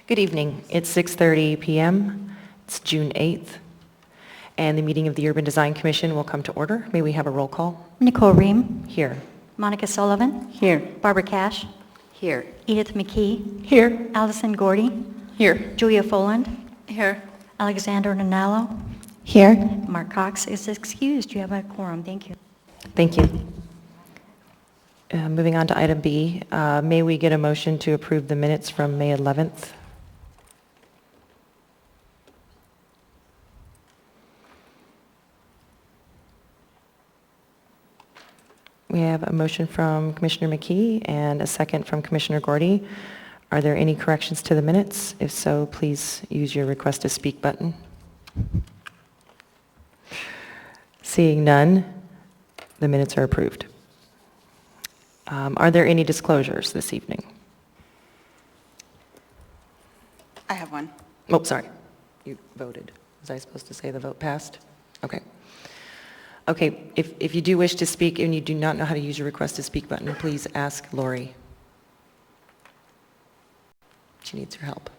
Good evening. It's 6:30 p.m. It's June 8th, and the meeting of the Urban Design Commission will come to order. May we have a roll call? Nicole Ream. Here. Monica Sullivan. Here. Barbara Cash. Here. Edith McKee. Here. Allison Gordy. Here. Julia Foland. Here. Alexander Nanalo. Here. Mark Cox is excused. You have a quorum. Thank you. Thank you. Moving on to item B, may we get a motion to approve the minutes from May 11th? We have a motion from Commissioner McKee and a second from Commissioner Gordy. Are there any corrections to the minutes? If so, please use your request to speak button. Seeing none, the minutes are approved. Are there any disclosures this evening? I have one. Oh, sorry. You voted. Was I supposed to say the vote passed? Okay. Okay, if you do wish to speak and you do not know how to use your request to speak button, please ask Lori. She needs your help.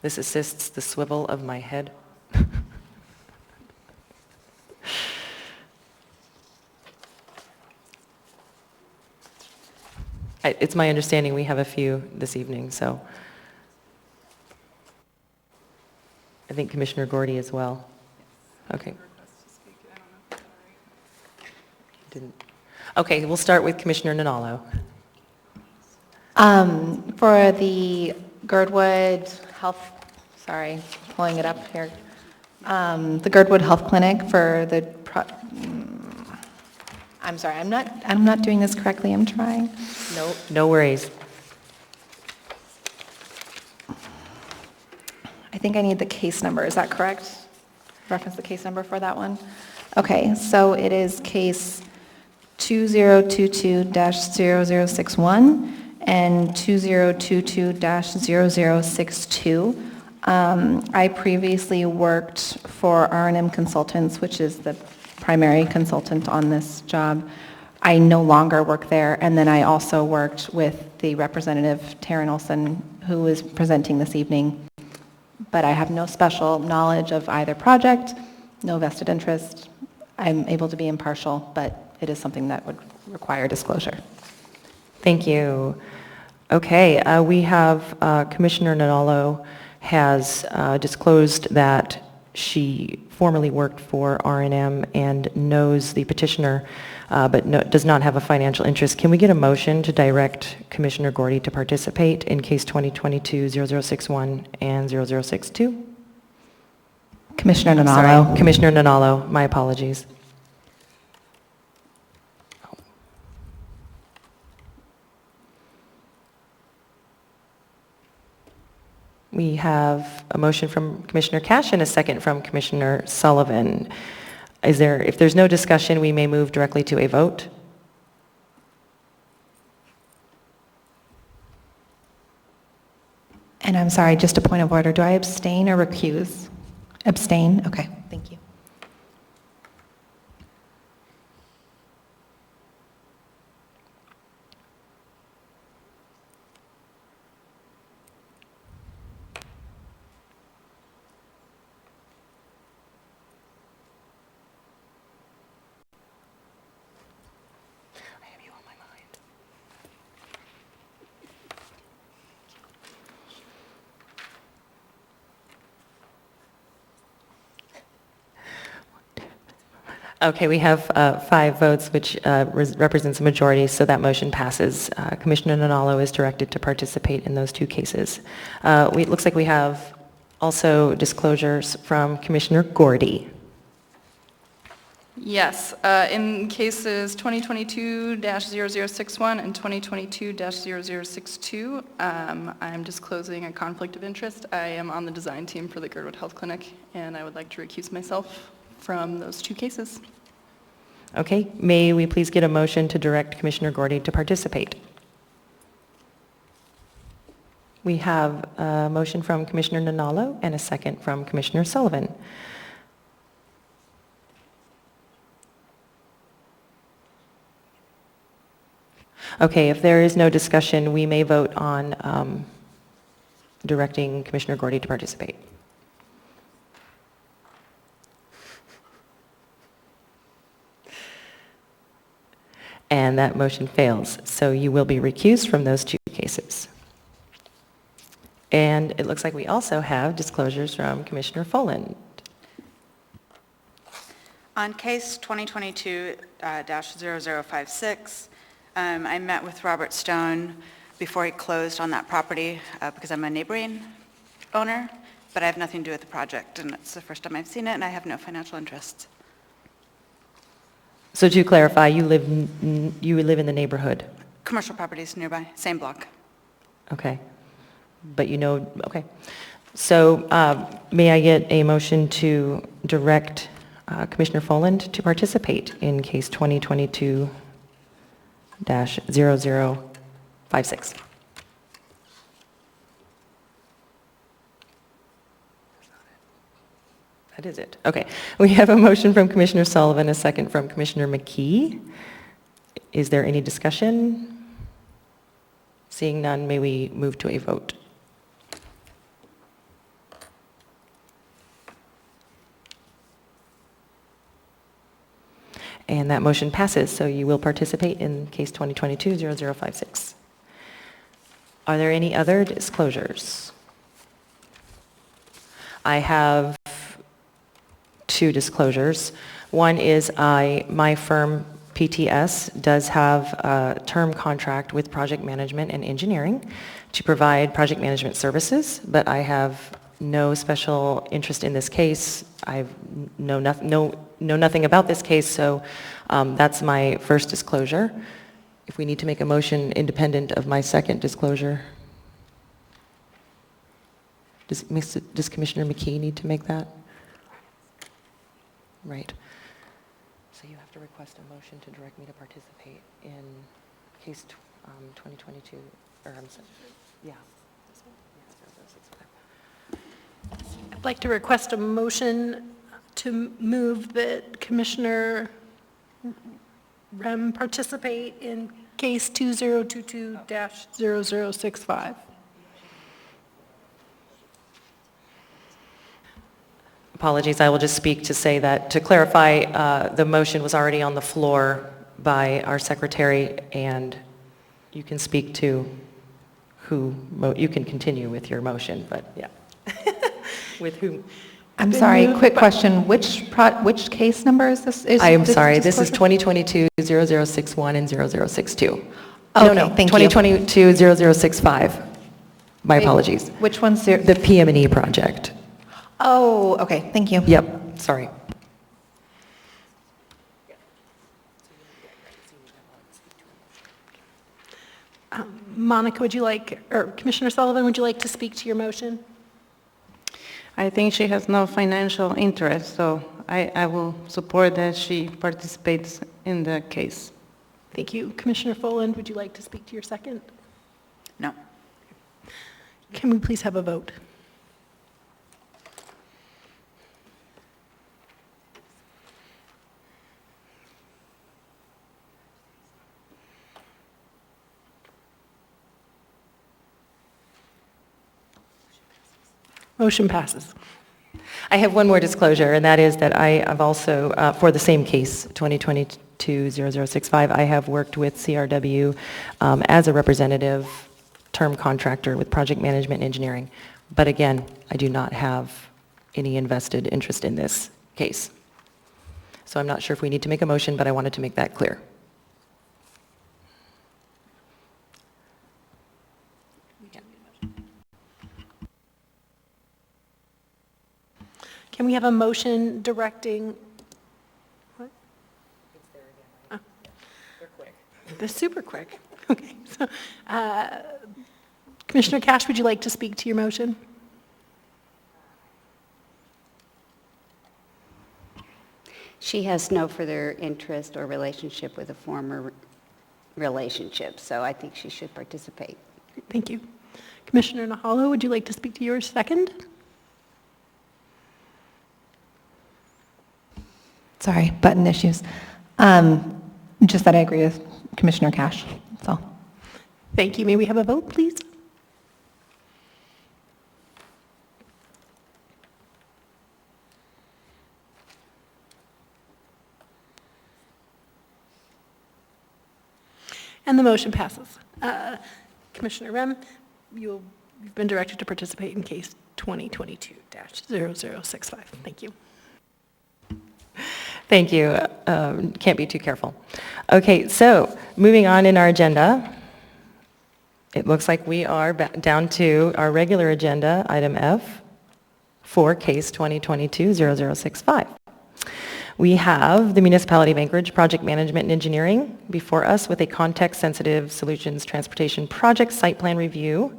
This assists the swivel of my head. It's my understanding we have a few this evening, so I think Commissioner Gordy as well. Okay. Didn't. Okay, we'll start with Commissioner Nanalo. For the Gerdwood Health, sorry, pulling it up here. The Gurdwood Health Clinic for the, I'm sorry, I'm not doing this correctly, I'm trying. No worries. I think I need the case number, is that correct? Reference the case number for that one? Okay, so it is case 2022-0061 and 2022-0062. I previously worked for R&M Consultants, which is the primary consultant on this job. I no longer work there, and then I also worked with the representative, Taryn Olson, who is presenting this evening. But I have no special knowledge of either project, no vested interest. I'm able to be impartial, but it is something that would require disclosure. Thank you. Okay, we have Commissioner Nanalo has disclosed that she formerly worked for R&M and knows the petitioner, but does not have a financial interest. Can we get a motion to direct Commissioner Gordy to participate in case 2022-0061 and 0062? Commissioner Nanalo. Sorry, Commissioner Nanalo, my apologies. We have a motion from Commissioner Cash and a second from Commissioner Sullivan. If there's no discussion, we may move directly to a vote. And I'm sorry, just a point of order. Do I abstain or recuse? Abstain? Okay, thank you. Okay, we have 5 votes, which represents a majority, so that motion passes. Commissioner Nanalo is directed to participate in those 2 cases. It looks like we have also disclosures from Commissioner Gordy. Yes, in cases 2022-0061 and 2022-0062, I'm disclosing a conflict of interest. I am on the design team for the Gerdwood Health Clinic, and I would like to recuse myself from those 2 cases. Okay, may we please get a motion to direct Commissioner Gordy to participate? We have a motion from Commissioner Nanalo and a second from Commissioner Sullivan. Okay, if there is no discussion, we may vote on directing Commissioner Gordy to participate. And that motion fails. So you will be recused from those two cases. And it looks like we also have disclosures from Commissioner Folland. On case 2022-0056, I met with Robert Stone before he closed on that property because I'm a neighboring owner, but I have nothing to do with the project, and it's the first time I've seen it, and I have no financial interests. So to clarify, you live in the neighborhood? Commercial properties nearby, same block. Okay. But you know, okay. So may I get a motion to direct Commissioner Folland to participate in case 2022-0056? That is it. Okay. We have a motion from Commissioner Sullivan, a second from Commissioner McKee. Is there any discussion? Seeing none, may we move to a vote? And that motion passes, so you will participate in case 2022-0056. Are there any other disclosures? I have two disclosures. One is my firm, PTS, does have a term contract with project management and engineering to provide project management services, but I have no special interest in this case. I know nothing about this case, so that's my first disclosure. If we need to make a motion independent of my second disclosure, does Commissioner McKee need to make that? Right. So you have to request a motion to direct me to participate in case 2022, or I'm sorry, yeah. I'd like to request a motion to move that Commissioner Rem participate in case 2022-0065. Apologies, I will just speak to say that, to clarify, the motion was already on the floor by our secretary, and you can speak to you can continue with your motion, but yeah. With whom? I'm sorry, quick question. Which case number is this? I am sorry, this is disclosure? 2022-0061 and 0062. Okay, No, thank you. 2022-0065. My Wait, apologies. Which one's there? The PM&E project. Oh, okay, thank you. Yep, sorry. Monica, would you like, or Commissioner Sullivan, would you like to speak to your motion? I think she has no financial interest, so I will support that she participates in the case. Thank you. Commissioner Folland, would you like to speak to your second? No. Can we please have a vote? Motion passes. I have one more disclosure, and that is that I have also, for the same case, 2022-0065, I have worked with CRW as a representative term contractor with project management engineering. But again, I do not have any invested interest in this case. So I'm not sure if we need to make a motion, but I wanted to make that clear. Can we have a motion directing? What? It's there again, right? They're quick. They're super quick. Okay. So, Commissioner Cash, would you like to speak to your motion? She has no further interest or relationship with a former relationship, so I think she should participate. Thank you. Commissioner Nahalo, would you like to speak to yours second? Sorry, button issues. Just that I agree with Commissioner Cash. That's all. Thank you. May we have a vote, please? And the motion passes. Commissioner Rem, you've been directed to participate in case 2022-0065. Thank you. Thank you. Can't be too careful. Okay, so moving on in our agenda, it looks like we are down to our regular agenda, item F, for case 2022-0065. We have the Municipality of Anchorage Project Management and Engineering before us with a context-sensitive solutions transportation project site plan review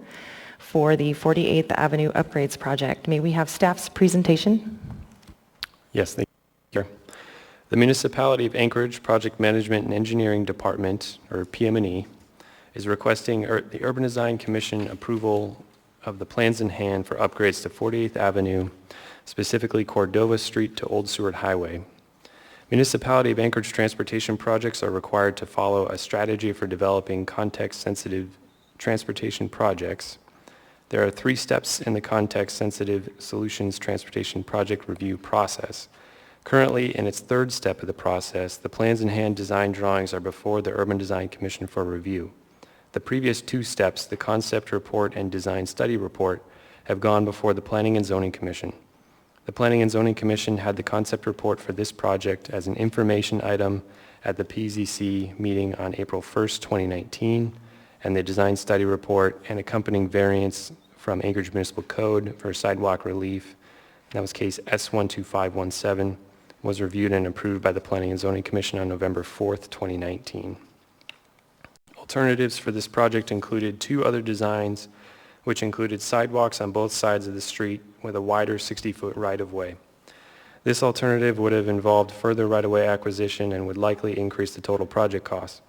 for the 48th Avenue Upgrades Project. May we have staff's presentation? Yes, thank you. The Municipality of Anchorage Project Management and Engineering Department, or PM&E, is requesting the Urban Design Commission approval of the plans in hand for upgrades to 48th Avenue, specifically Cordova Street to Old Seward Highway. Municipality of Anchorage transportation projects are required to follow a strategy for developing context-sensitive transportation projects. There are 3 steps in the context-sensitive solutions transportation project review process. Currently, in its 3rd step of the process, the plans in hand design drawings are before the Urban Design Commission for review. The previous 2 steps, the concept report and design study report, have gone before the Planning and Zoning Commission. The Planning and Zoning Commission had the concept report for this project as an information item at the PZC meeting on April 1st, 2019, and the design study report and accompanying variance from Anchorage Municipal Code for sidewalk relief, that was case S12517, was reviewed and approved by the Planning and Zoning Commission on November 4th, 2019. Alternatives for this project included 2 other designs, which included sidewalks on both sides of the street with a wider 60-foot right-of-way. This alternative would have involved further right-of-way acquisition and would likely increase the total project cost.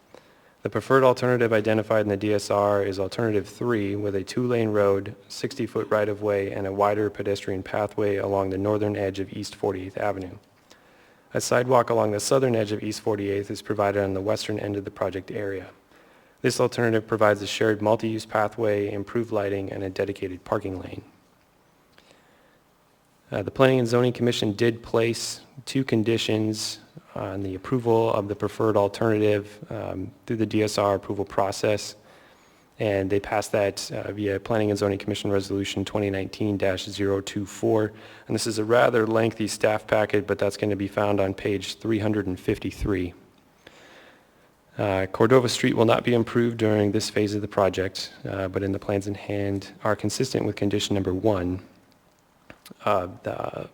The preferred alternative identified in the DSR is alternative 3 with a 2-lane road, 60-foot right-of-way, and a wider pedestrian pathway along the northern edge of East 48th Avenue. A sidewalk along the southern edge of East 48th is provided on the western end of the project area. This alternative provides a shared multi-use pathway, improved lighting, and a dedicated parking lane. The Planning and Zoning Commission did place 2 conditions on the approval of the preferred alternative through the DSR approval process, and they passed that via Planning and Zoning Commission Resolution 2019-024. And this is a rather lengthy staff packet, but that's going to be found on page 353. Cordova Street will not be improved during this phase of the project, but in the plans in hand are consistent with condition number 1 of the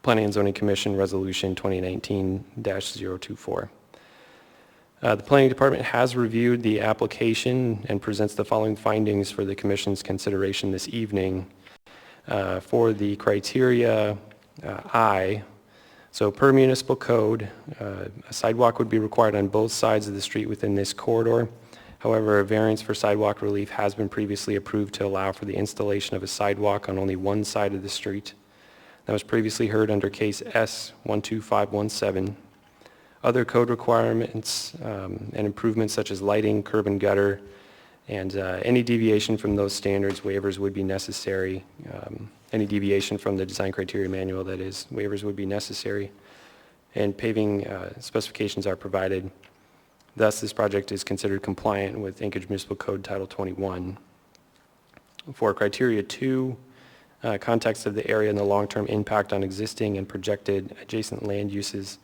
Planning and Zoning Commission Resolution 2019-024. The Planning Department has reviewed the application and presents the following findings for the Commission's consideration this evening. For the criteria I, so per municipal code, a sidewalk would be required on both sides of the street within this corridor. However, a variance for sidewalk relief has been previously approved to allow for the installation of a sidewalk on only one side of the street. That was previously heard under case S12517. Other code requirements and improvements such as lighting, curb and gutter, and any deviation from those standards, waivers would be necessary. Any deviation from the design criteria manual, that is, waivers would be necessary. And paving specifications are provided. Thus, this project is considered compliant with Anchorage Municipal Code Title 21. For criteria 2, context of the area and the long-term impact on existing and projected adjacent land uses.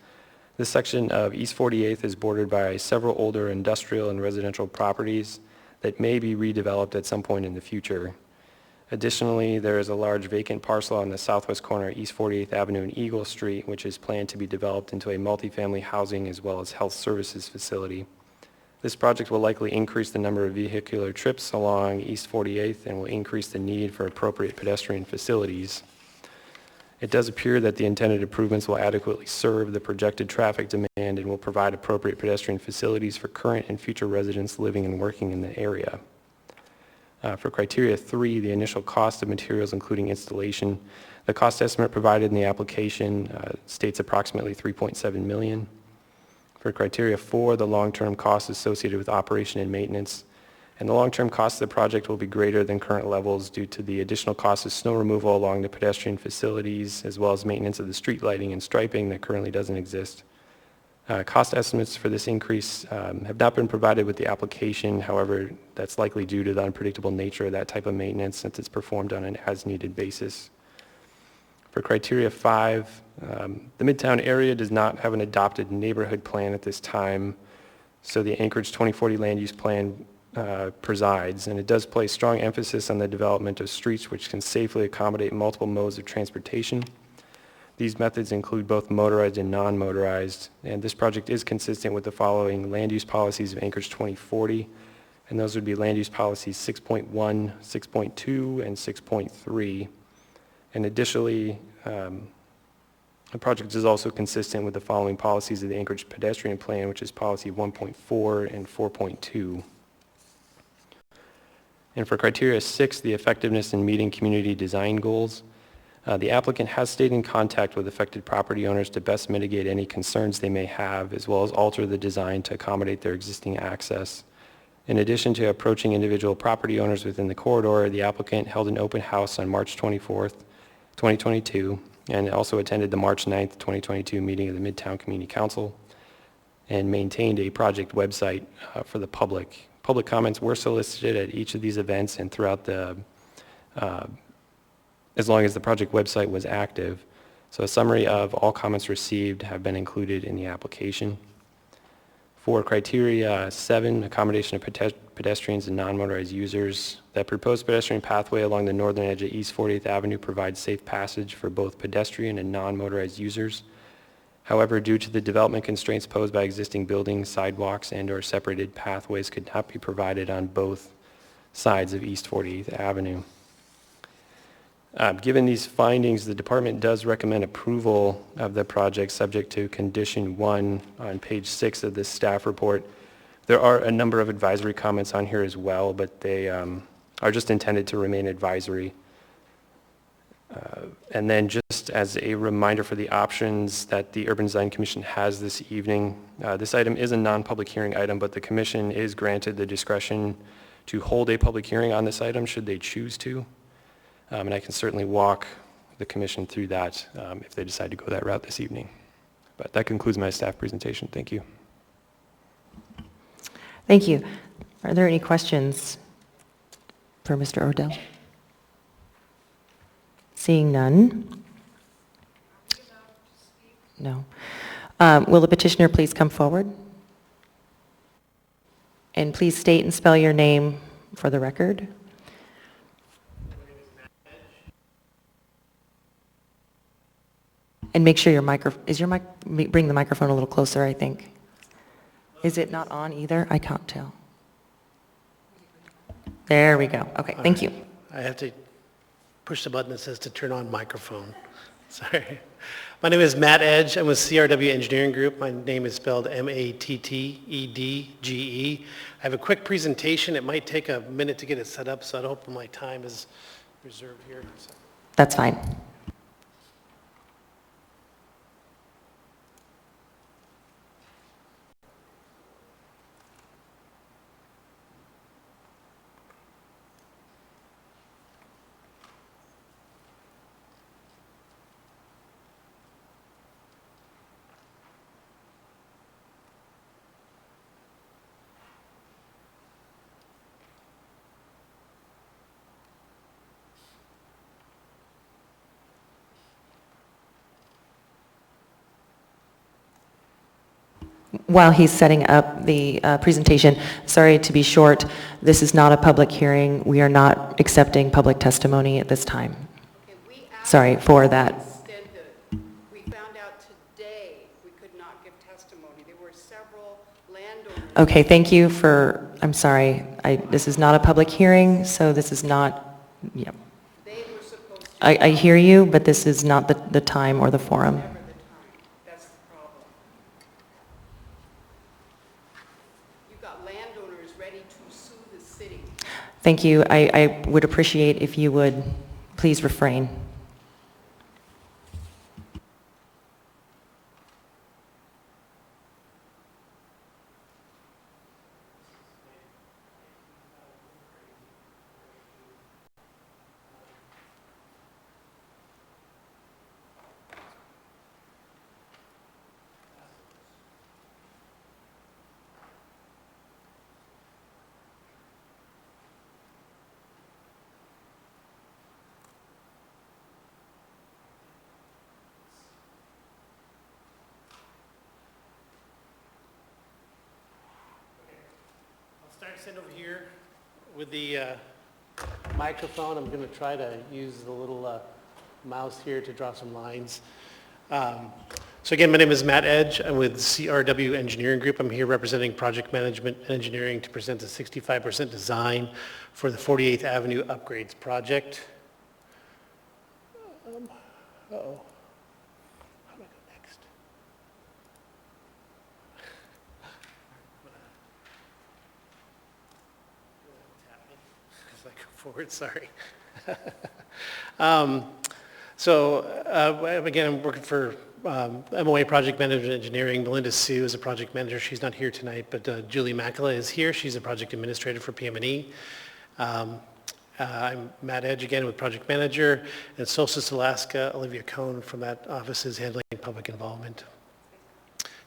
This section of East 48th is bordered by several older industrial and residential properties that may be redeveloped at some point in the future. Additionally, there is a large vacant parcel on the southwest corner of East 48th Avenue and Eagle Street, which is planned to be developed into a multifamily housing as well as health services facility. This project will likely increase the number of vehicular trips along East 48th and will increase the need for appropriate pedestrian facilities. It does appear that the intended improvements will adequately serve the projected traffic demand and will provide appropriate pedestrian facilities for current and future residents living and working in the area. For criteria 3, the initial cost of materials including installation, the cost estimate provided in the application states approximately $3.7 million. For criteria 4, the long-term costs associated with operation and maintenance. And the long-term cost of the project will be greater than current levels due to the additional cost of snow removal along the pedestrian facilities, as well as maintenance of the street lighting and striping that currently doesn't exist. Cost estimates for this increase have not been provided with the application. However, that's likely due to the unpredictable nature of that type of maintenance since it's performed on an as-needed basis. For criteria 5, the Midtown area does not have an adopted neighborhood plan at this time, so the Anchorage 2040 land use plan presides, and it does place strong emphasis on the development of streets which can safely accommodate multiple modes of transportation. These methods include both motorized and non-motorized, and this project is consistent with the following land use policies of Anchorage 2040, and those would be land use policies 6.1, 6.2, and 6.3. And additionally, the project is also consistent with the following policies of the Anchorage pedestrian plan, which is policy 1.4 and 4.2. And for criteria 6, the effectiveness in meeting community design goals, the applicant has stayed in contact with affected property owners to best mitigate any concerns they may have, as well as alter the design to accommodate their existing access. In addition to approaching individual property owners within the corridor, the applicant held an open house on March 24th, 2022, and also attended the March 9th, 2022 meeting of the Midtown Community Council and maintained a project website for the public. Public comments were solicited at each of these events and throughout the as long as the project website was active. So a summary of all comments received have been included in the application. For criteria 7, accommodation of pedestrians and non-motorized users, that proposed pedestrian pathway along the northern edge of East 40th Avenue provides safe passage for both pedestrian and non-motorized users. However, due to the development constraints posed by existing buildings, sidewalks, and/or separated pathways could not be provided on both sides of East 40th Avenue. Given these findings, the department does recommend approval of the project subject to condition 1 on page 6 of this staff report. There are a number of advisory comments on here as well, but they are just intended to remain advisory. And then just as a reminder for the options that the Urban Design Commission has this evening, this item is a non-public hearing item, but the commission is granted the discretion to hold a public hearing on this item should they choose to. And I can certainly walk the commission through that if they decide to go that route this evening. But that concludes my staff presentation. Thank you. Thank you. Are there any questions for Mr. Odell? Seeing none. No. Will the petitioner please come forward? And please state and spell your name for the record. And make sure your bring the microphone a little closer, I think. Is it not on either? I can't tell. There we go. Okay, thank you. I have to push the button that says to turn on microphone. Sorry. My name is Matt Edge. I'm with CRW Engineering Group. My name is spelled M-A-T-T-E-D-G-E. I have a quick presentation. It might take a minute to get it set up, so I hope my time is reserved here. That's fine. While he's setting up the presentation, sorry to be short, this is not a public hearing. We are not accepting public testimony at this time. Okay, Sorry for that. We found out today we could not give testimony. There were several landowners. Okay, thank you for, I'm sorry, this is not a public hearing, so this is not, yeah. They were supposed to. I hear you, but this is not the time or the forum. Never the time. That's the problem. You've got landowners ready to sue the city. Thank you. I would appreciate if you would please refrain. stand over here with the microphone. I'm going to try to use the little mouse here to draw some lines. So again, my name is Matt Edge. I'm with CRW Engineering Group. I'm here representing project management and engineering to present a 65% design for the 48th Avenue Upgrades project. Uh-oh. How do I go next? As I go forward, sorry. Again, I'm working for MOA Project Management Engineering. Melinda Sue is a project manager. She's not here tonight, but Julie Makala is here. She's a project administrator for PM&E. I'm Matt Edge again with project manager, and Solstice Alaska, Olivia Cohn from that office is handling public involvement.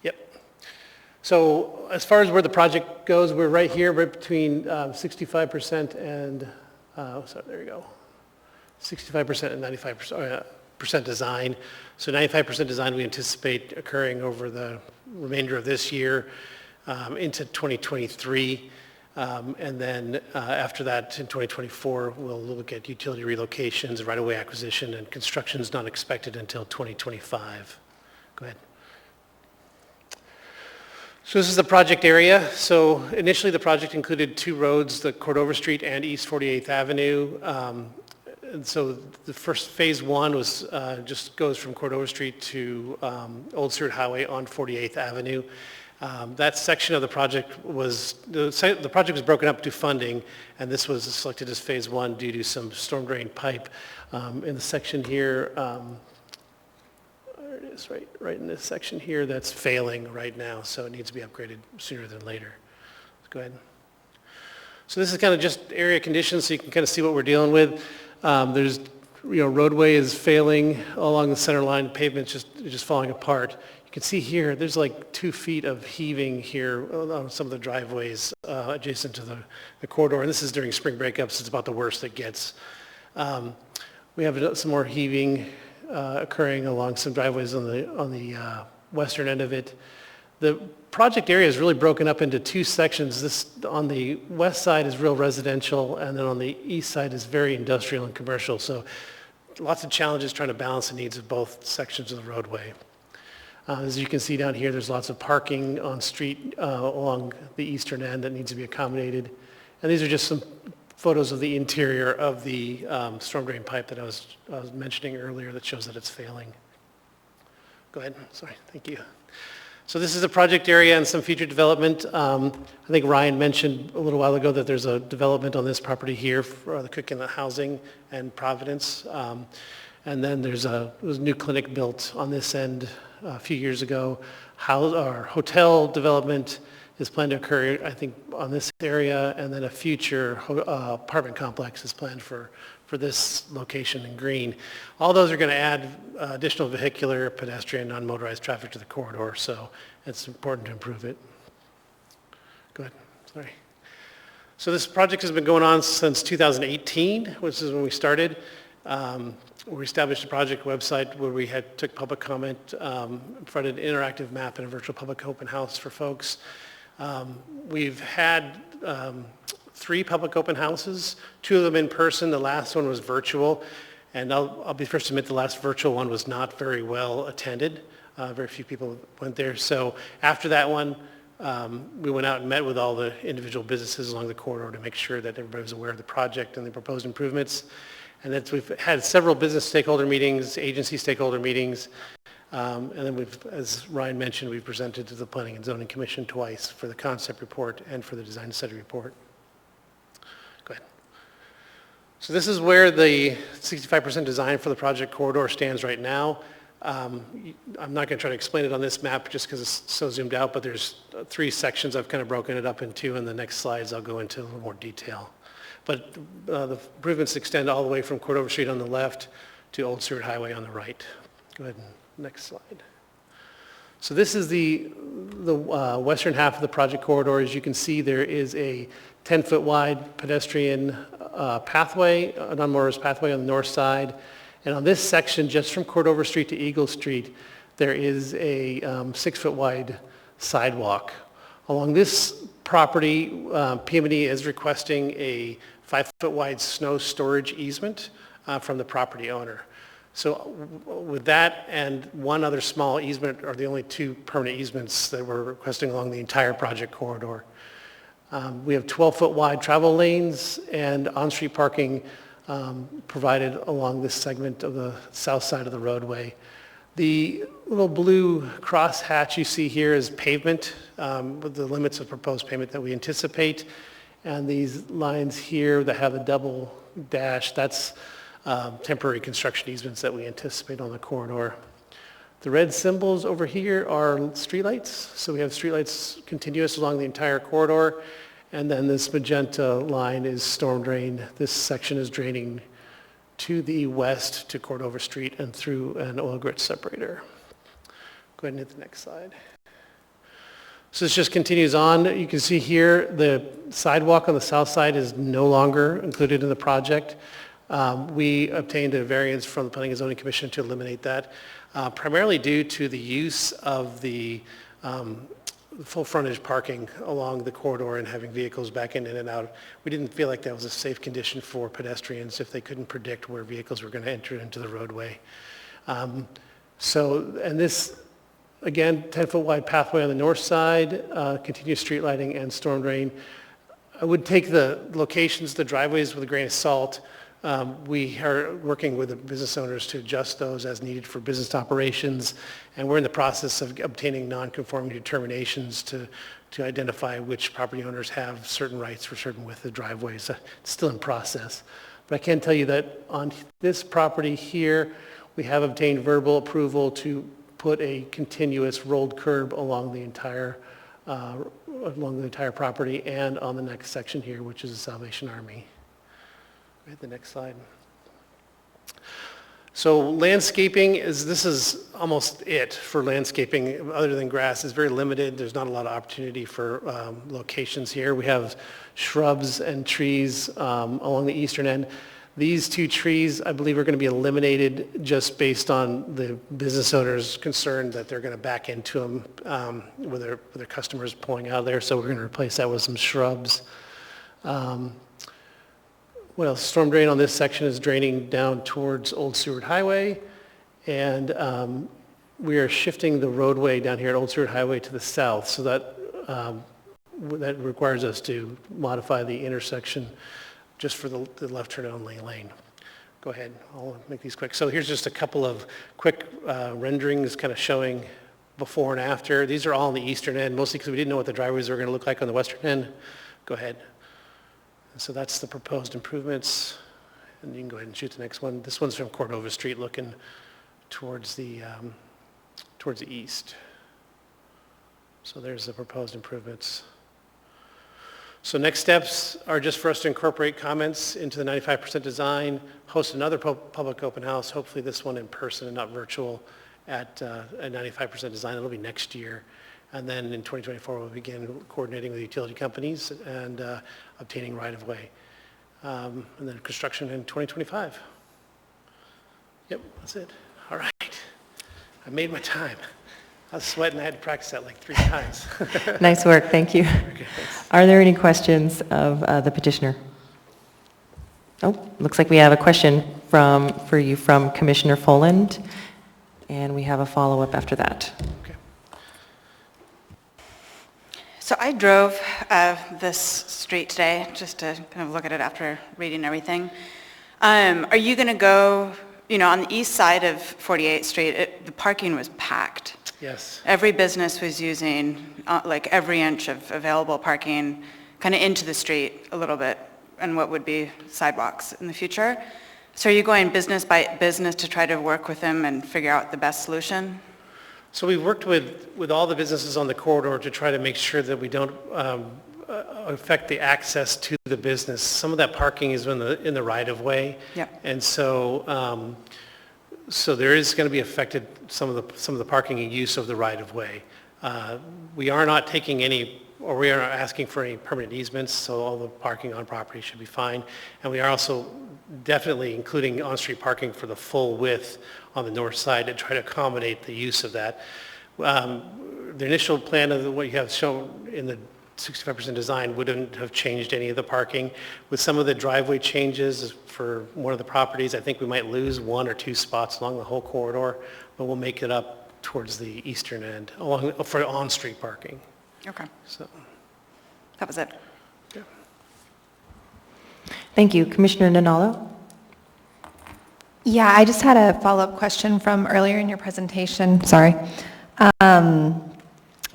Yep. So as far as where the project goes, we're right here, right between 65% and, there you go, 65% and 95% design. So 95% design we anticipate occurring over the remainder of this year into 2023. And then after that, in 2024, we'll look at utility relocations, right-of-way acquisition, and construction is not expected until 2025. Go ahead. So this is the project area. So initially the project included two roads, the Cordova Street and East 48th Avenue. And so the first phase one was just goes from Cordova Street to Old Stewart Highway on 48th Avenue. That section of the project was, the project was broken up to funding, and this was selected as phase one due to some storm drain pipe in the section here. There it is, right in this section here that's failing right now, so it needs to be upgraded sooner than later. Let's go ahead. So this is kind of just area conditions, so you can kind of see what we're dealing with. There's, roadway is failing along the center line, pavement's just falling apart. You can see here, there's like 2 feet of heaving here on some of the driveways adjacent to the corridor, and this is during spring breakups. It's about the worst it gets. We have some more heaving occurring along some driveways on the western end of it. The project area is really broken up into 2 sections. This on the west side is real residential, and then on the east side is very industrial and commercial. So lots of challenges trying to balance the needs of both sections of the roadway. As you can see down here, there's lots of parking on street along the eastern end that needs to be accommodated. And these are just some photos of the interior of the storm drain pipe that I was mentioning earlier that shows that it's failing. Go ahead. Sorry. Thank you. So this is a project area and some future development. I think Ryan mentioned a little while ago that there's a development on this property here for the Cook Inlet Housing and Providence. And then there's a new clinic built on this end a few years ago. Our hotel development is planned to occur, I think, on this area, and then a future apartment complex is planned for this location in green. All those are going to add additional vehicular, pedestrian, non-motorized traffic to the corridor, so it's important to improve it. Go ahead, sorry. So this project has been going on since 2018, which is when we started. We established a project website where we took public comment, provided an interactive map and a virtual public open house for folks. We've had 3 public open houses, 2 of them in person. The last one was virtual, and I'll be first to admit the last virtual one was not very well attended. Very few people went there. So after that one, we went out and met with all the individual businesses along the corridor to make sure that everybody was aware of the project and the proposed improvements. And that we've had several business stakeholder meetings, agency stakeholder meetings, and then as Ryan mentioned, we've presented to the Planning and Zoning Commission twice for the concept report and for the design study report. Go ahead. So this is where the 65% design for the project corridor stands right now. I'm not going to try to explain it on this map just because it's so zoomed out, but there's 3 sections. I've kind of broken it up into, and the next slides I'll go into a little more detail. But the improvements extend all the way from Cordova Street on the left to Old Stewart Highway on the right. Go ahead, next slide. So this is the western half of the project corridor. As you can see, there is a 10-foot wide pedestrian pathway, a non-motorized pathway on the north side. And on this section, just from Cordova Street to Eagle Street, there is a 6-foot wide sidewalk. Along this property, PM&E is requesting a 5-foot wide snow storage easement from the property owner. So with that and one other small easement are the only two permanent easements that we're requesting along the entire project corridor. We have 12-foot wide travel lanes and on-street parking provided along this segment of the south side of the roadway. The little blue crosshatch you see here is pavement with the limits of proposed pavement that we anticipate. And these lines here that have a double dash, that's temporary construction easements that we anticipate on the corridor. The red symbols over here are streetlights. So we have streetlights continuous along the entire corridor. And then this magenta line is storm drain. This section is draining to the west to Cordova Street and through an oil grit separator. Go ahead and hit the next slide. So this just continues on. You can see here the sidewalk on the south side is no longer included in the project. We obtained a variance from the Planning and Zoning Commission to eliminate that, primarily due to the use of the full frontage parking along the corridor and having vehicles back in and out. We didn't feel like that was a safe condition for pedestrians if they couldn't predict where vehicles were going to enter into the roadway. And this, again, 10-foot wide pathway on the north side, continuous street lighting and storm drain. I would take the locations, the driveways with a grain of salt. We are working with the business owners to adjust those as needed for business operations, and we're in the process of obtaining non-conforming determinations to identify which property owners have certain rights for certain width of driveways. It's still in process. But I can tell you that on this property here, we have obtained verbal approval to put a continuous rolled curb along the entire property and on the next section here, which is the Salvation Army. Hit the next slide. So landscaping this is almost it for landscaping other than grass. It's very limited. There's not a lot of opportunity for locations here. We have shrubs and trees along the eastern end. These two trees, I believe, are going to be eliminated just based on the business owners' concern that they're going to back into them with their customers pulling out of there. So we're going to replace that with some shrubs. What else? Storm drain on this section is draining down towards Old Seward Highway, and we are shifting the roadway down here at Old Seward Highway to the south, so that requires us to modify the intersection just for the left turn only lane. Go ahead, I'll make these quick. So here's just a couple of quick renderings kind of showing before and after. These are all on the eastern end, mostly because we didn't know what the driveways were going to look like on the western end. Go ahead. So that's the proposed improvements, and you can go ahead and shoot the next one. This one's from Cordova Street looking towards the east. So there's the proposed improvements. So next steps are just for us to incorporate comments into the 95% design, host another public open house, hopefully this one in person and not virtual, at 95% design. It'll be next year. And then in 2024, we'll begin coordinating with utility companies and obtaining right-of-way. And then construction in 2025. Yep, that's it. All right. I made my time. I was sweating. I had to practice that like 3 times. Nice work. Thank you. Okay, Are there any questions of the petitioner? Oh, looks like we have a question for you from Commissioner Folland, and we have a follow-up after that. Okay. So I drove this street today just to kind of look at it after reading everything. Are you going to go, on the east side of 48th Street, the parking was packed. Yes. Every business was using like every inch of available parking kind of into the street a little bit and what would be sidewalks in the future. So are you going business by business to try to work with them and figure out the best solution? So we've worked with all the businesses on the corridor to try to make sure that we don't affect the access to the business. Some of that parking is in the right-of-way. Yep. And so so there is going to be affected some of the parking and use of the right-of-way. We are not taking any, or we are not asking for any permanent easements, so all the parking on property should be fine. And we are also definitely including on-street parking for the full width on the north side to try to accommodate the use of that. The initial plan of what you have shown in the 65% design wouldn't have changed any of the parking. With some of the driveway changes for one of the properties, I think we might lose 1 or 2 spots along the whole corridor, but we'll make it up towards the eastern end for on-street parking. Okay, So, that was it. yeah. Thank you. Commissioner Nanalo? Yeah, I just had a follow-up question from earlier in your presentation. Sorry.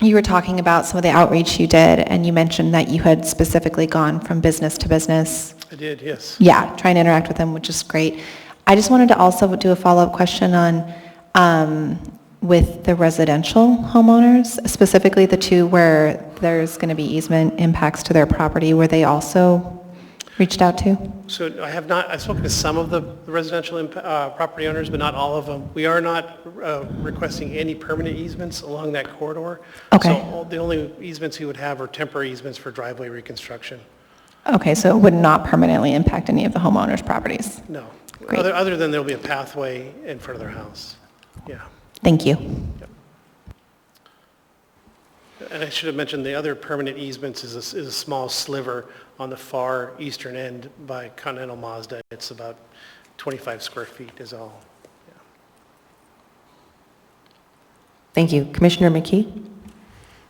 You were talking about some of the outreach you did, and you mentioned that you had specifically gone from business to business. I did, yes. Yeah, trying to interact with them, which is great. I just wanted to also do a follow-up question on with the residential homeowners, specifically the 2 where there's going to be easement impacts to their property, were they also reached out to? So I have not, I've spoken to some of the residential property owners, but not all of them. We are not requesting any permanent easements along that corridor. Okay. So the only easements we would have are temporary easements for driveway reconstruction. Okay, so it would not permanently impact any of the homeowners' properties? No. Great. Other than there'll be a pathway in front of their house. Yeah. Thank you. Yep. And I should have mentioned the other permanent easements is a small sliver on the far eastern end by Continental Mazda. It's about 25 square feet is all. Yeah. Thank you. Commissioner McKee?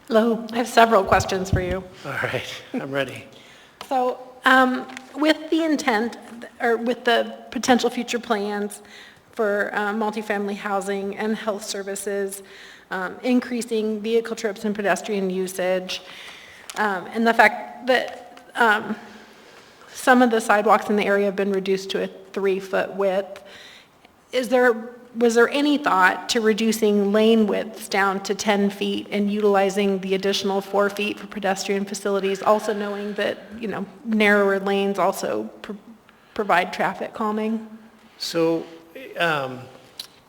Hello, I have several questions for you. All right, I'm ready. So with the intent, or with the potential future plans for multifamily housing and health services, increasing vehicle trips and pedestrian usage, and the fact that some of the sidewalks in the area have been reduced to a 3-foot width, was there any thought to reducing lane widths down to 10 feet and utilizing the additional 4 feet for pedestrian facilities, also knowing that, narrower lanes also provide traffic calming? So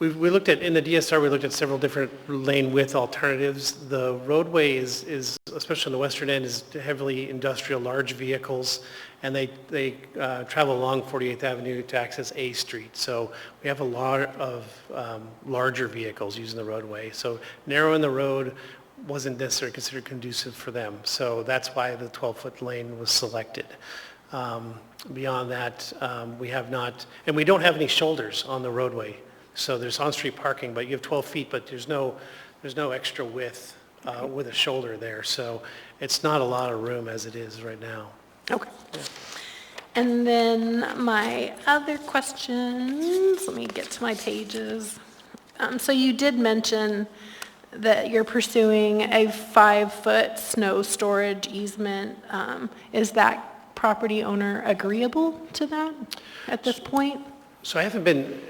we looked at, in the DSR, we looked at several different lane width alternatives. The roadway is especially on the western end, is heavily industrial, large vehicles, and they travel along 48th Avenue to access A Street. So we have a lot of larger vehicles using the roadway. So narrowing the road wasn't necessarily considered conducive for them. So that's why the 12-foot lane was selected. Beyond that, we have not, and we don't have any shoulders on the roadway. So there's on-street parking, but you have 12 feet, but there's no extra width with a shoulder there. So it's not a lot of room as it is right now. Okay. Yeah. And then my other questions, let me get to my pages. So you did mention that you're pursuing a 5-foot snow storage easement. Is that property owner agreeable to that at this point? So I haven't been,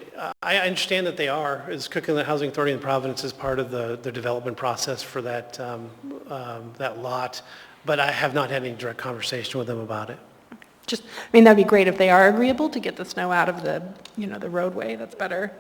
I understand that they are, as Cook Inlet Housing Authority in Providence is part of the development process for that, that lot, but I have not had any direct conversation with them about it. That'd be great if they are agreeable to get the snow out of the, the roadway. That's better,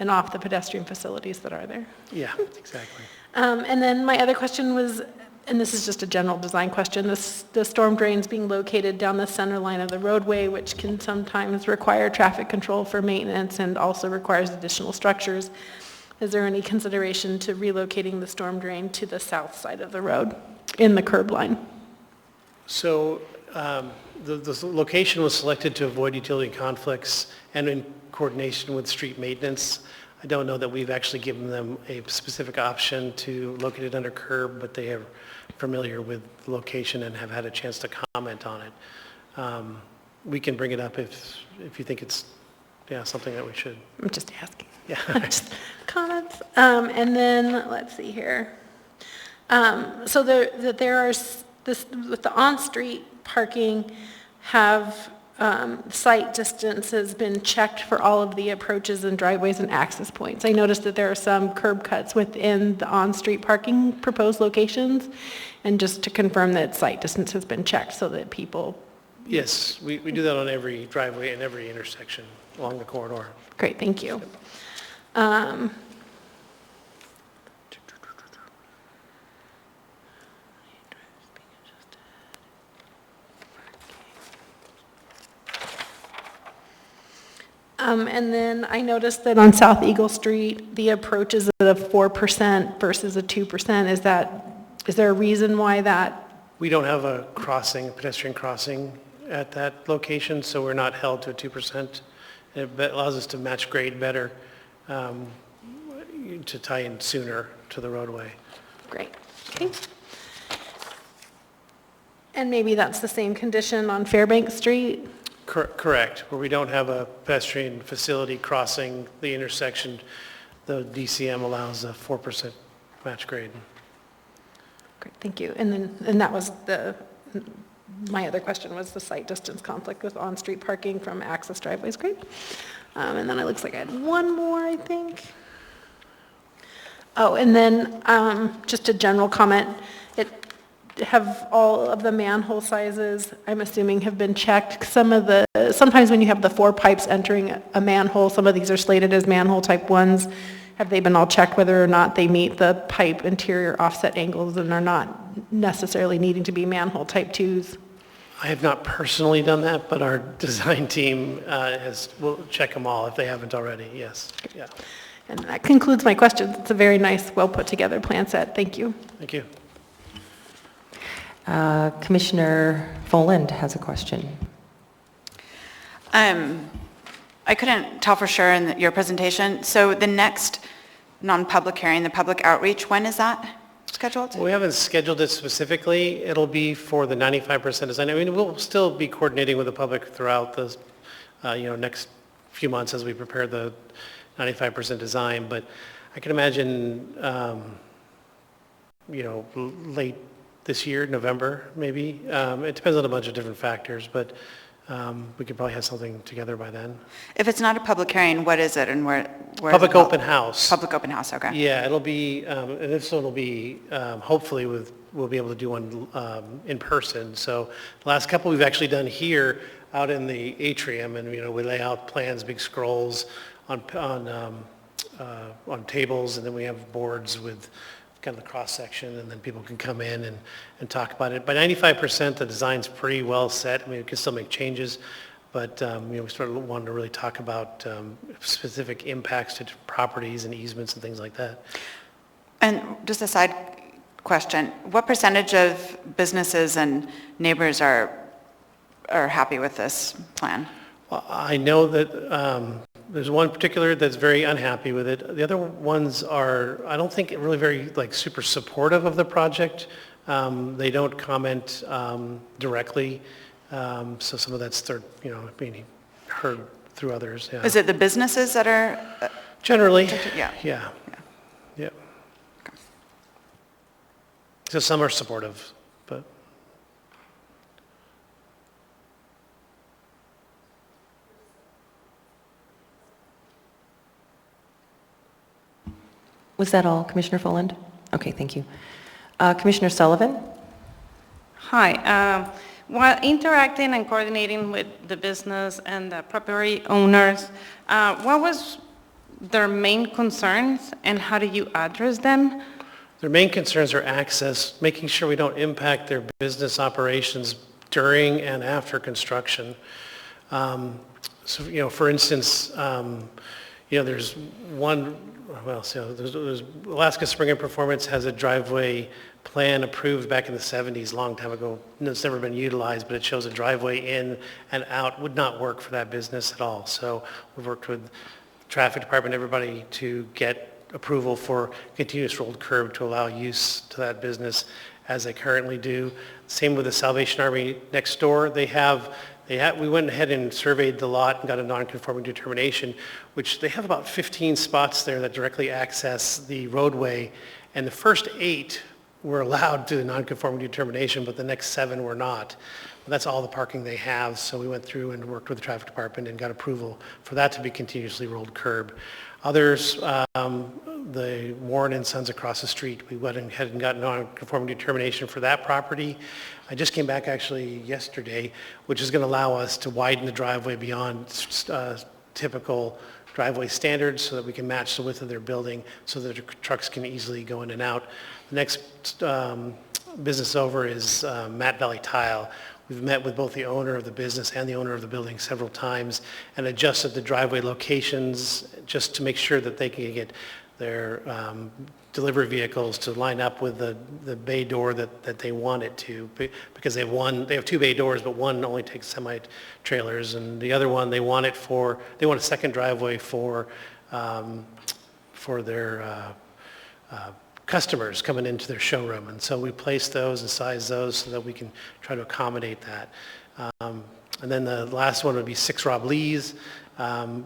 and off the pedestrian facilities that are there. Yeah, exactly. And then my other question was, and this is just a general design question, the storm drains being located down the center line of the roadway, which can sometimes require traffic control for maintenance and also requires additional structures. Is there any consideration to relocating the storm drain to the south side of the road in the curb line? So the location was selected to avoid utility conflicts and in coordination with street maintenance. I don't know that we've actually given them a specific option to locate it under curb, but they are familiar with the location and have had a chance to comment on it. We can bring it up if you think it's something that we should. I'm just asking. Yeah. Just comments. And then, let's see here. So there are, with the on-street parking, have site distance has been checked for all of the approaches and driveways and access points. I noticed that there are some curb cuts within the on-street parking proposed locations, and just to confirm that site distance has been checked so that people... Yes, we do that on every driveway and every intersection along the corridor. Great, thank you. And then I noticed that on South Eagle Street, the approach is at a 4% versus a 2%. Is there a reason why that We don't have a crossing, a pedestrian crossing at that location, so we're not held to a 2%. It allows us to match grade better, to tie in sooner to the roadway. Great, okay. And maybe that's the same condition on Fairbanks Street? Correct. Where we don't have a pedestrian facility crossing the intersection, the DCM allows a 4% match grade. Great, thank you. And that was my other question was the site distance conflict with on-street parking from access driveways. Great. And then it looks like I had one more, I think. Oh, and then just a general comment. Have all of the manhole sizes, I'm assuming, have been checked? Sometimes when you have the 4 pipes entering a manhole, some of these are slated as manhole type 1s. Have they been all checked whether or not they meet the pipe interior offset angles and are not necessarily needing to be manhole type 2s? I have not personally done that, but our design team will check them all if they haven't already, yes. Yeah. And that concludes my questions. It's a very nice, well put together plan set. Thank you. Thank you. Commissioner Folland has a question. I couldn't tell for sure in your presentation. So the next non-public hearing, the public outreach, when is that scheduled? We haven't scheduled it specifically. It'll be for the 95% design. I mean, we'll still be coordinating with the public throughout the next few months as we prepare the 95% design. But I can imagine, late this year, November, maybe. It depends on a bunch of different factors, but we could probably have something together by then. If it's not a public hearing, what is it and where Public open house. Public open house, okay. Yeah, it'll be, and if so, it'll be, hopefully we'll be able to do one in person. So the last couple we've actually done here out in the atrium, and we lay out plans, big scrolls on tables, and then we have boards with kind of the cross-section, and then people can come in and talk about it. By 95%, the design's pretty well set. I mean, we can still make changes, but we started wanting to really talk about specific impacts to properties and easements and things like that. And just a side question, what percentage of businesses and neighbors are happy with this plan? Well, I know that there's one particular that's very unhappy with it. The other ones are, I don't think, really very super supportive of the project. They don't comment directly, so some of that's being heard through others. Yeah. Is it the businesses that are? Generally, Yeah. Yeah. Okay. So some are supportive, but. Was that all, Commissioner Folland? Okay, thank you. Commissioner Sullivan? Hi. While interacting and coordinating with the business and the property owners, what was their main concerns and how do you address them? Their main concerns are access, making sure we don't impact their business operations during and after construction. So, for instance, there's one, there's Alaska Spring and Performance has a driveway plan approved back in the 70s, a long time ago. It's never been utilized, but it shows a driveway in and out would not work for that business at all. So we've worked with the traffic department, everybody, to get approval for continuous rolled curb to allow use to that business as they currently do. Same with the Salvation Army next door. We went ahead and surveyed the lot and got a non-conforming determination, which they have about 15 spots there that directly access the roadway, and the first 8 were allowed to the non-conforming determination, but the next 7 were not. That's all the parking they have, so we went through and worked with the traffic department and got approval for that to be continuously rolled curb. Others, the Warren and Sons across the street, we went ahead and got non-conforming determination for that property. I just came back actually yesterday, which is going to allow us to widen the driveway beyond typical driveway standards so that we can match the width of their building so that the trucks can easily go in and out. The next business over is Matt Valley Tile. We've met with both the owner of the business and the owner of the building several times and adjusted the driveway locations just to make sure that they can get their delivery vehicles to line up with the bay door that they want it to, because they have two bay doors, but one only takes semi-trailers, and the other one, they want a second driveway for their customers coming into their showroom. And so we place those and size those so that we can try to accommodate that. And then the last one would be 6 Rob Lee's,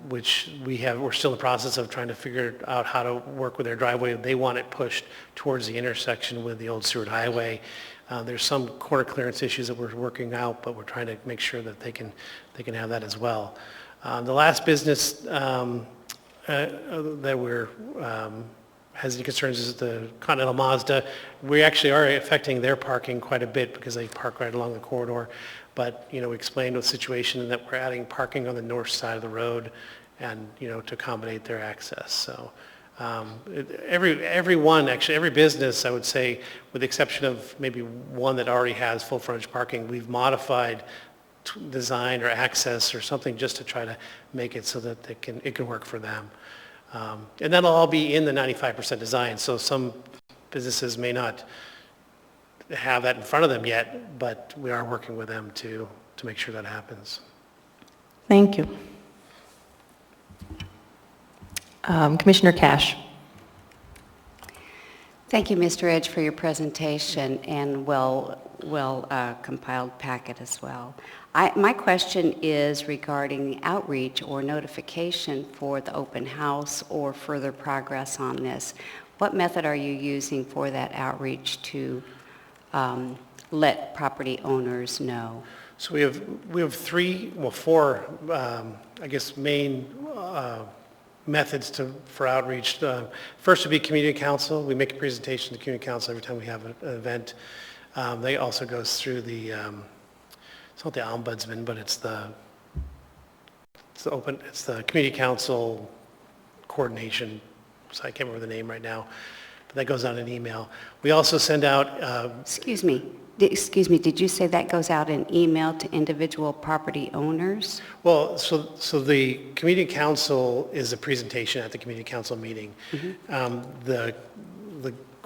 which we're still in the process of trying to figure out how to work with their driveway. They want it pushed towards the intersection with the old Seward Highway. There's some corner clearance issues that we're working out, but we're trying to make sure that they can have that as well. The last business that we're has any concerns is the Continental Mazda. We actually are affecting their parking quite a bit because they park right along the corridor. But, we explained the situation that we're adding parking on the north side of the road and, to accommodate their access. So every business, I would say, with the exception of maybe one that already has full frontage parking, we've modified design or access or something just to try to make it so that it can work for them. And that'll all be in the 95% design. So some businesses may not have that in front of them yet, but we are working with them to make sure that happens. Thank you. Commissioner Cash. Thank you, Mr. Edge, for your presentation and well compiled packet as well. My question is regarding the outreach or notification for the open house or further progress on this. What method are you using for that outreach to let property owners know? So we have four, I guess, main methods for outreach. First would be community council. We make a presentation to community council every time we have an event. They also goes through it's not the ombudsman, but it's the community council coordination. So I can't remember the name right now, but that goes out in email. We also send out. Excuse me, did you say that goes out in email to individual property owners? Well, so the community council is a presentation at the community council meeting. Mm-hmm. The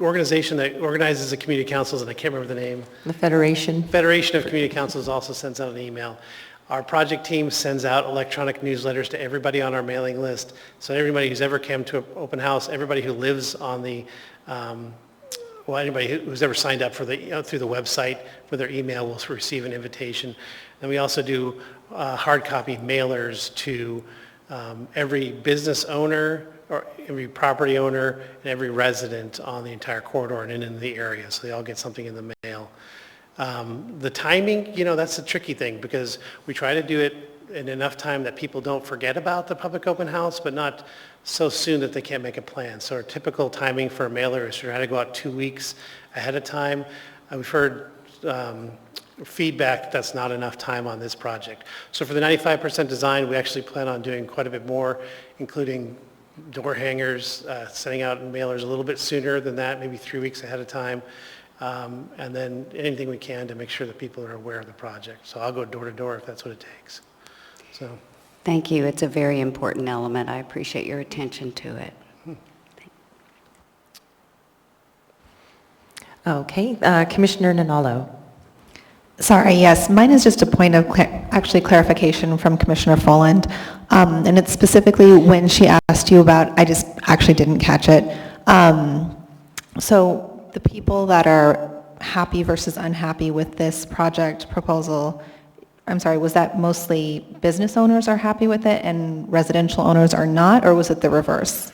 organization that organizes the community councils, and I can't remember the name. The Federation. Federation of Community Councils also sends out an email. Our project team sends out electronic newsletters to everybody on our mailing list. So everybody who's ever come to an open house, everybody who lives on the, anybody who's ever signed up for through the website with their email will receive an invitation. And we also do hard copy mailers to every business owner or every property owner and every resident on the entire corridor and in the area. So they all get something in the mail. The timing, that's a tricky thing because we try to do it in enough time that people don't forget about the public open house, but not so soon that they can't make a plan. So our typical timing for a mailer is to try to go out 2 weeks ahead of time. We've heard feedback that's not enough time on this project. So for the 95% design, we actually plan on doing quite a bit more, including door hangers, sending out mailers a little bit sooner than that, maybe 3 weeks ahead of time. And then anything we can to make sure that people are aware of the project. So I'll go door to door if that's what it takes. So. Thank you. It's a very important element. I appreciate your attention to it. Okay, Commissioner Nanalo. Sorry, yes, mine is just a point of clarification from Commissioner Folland, and it's specifically when she asked you about, I just actually didn't catch it. So the people that are happy versus unhappy with this project proposal, I'm sorry, was that mostly business owners are happy with it and residential owners are not, or was it the reverse?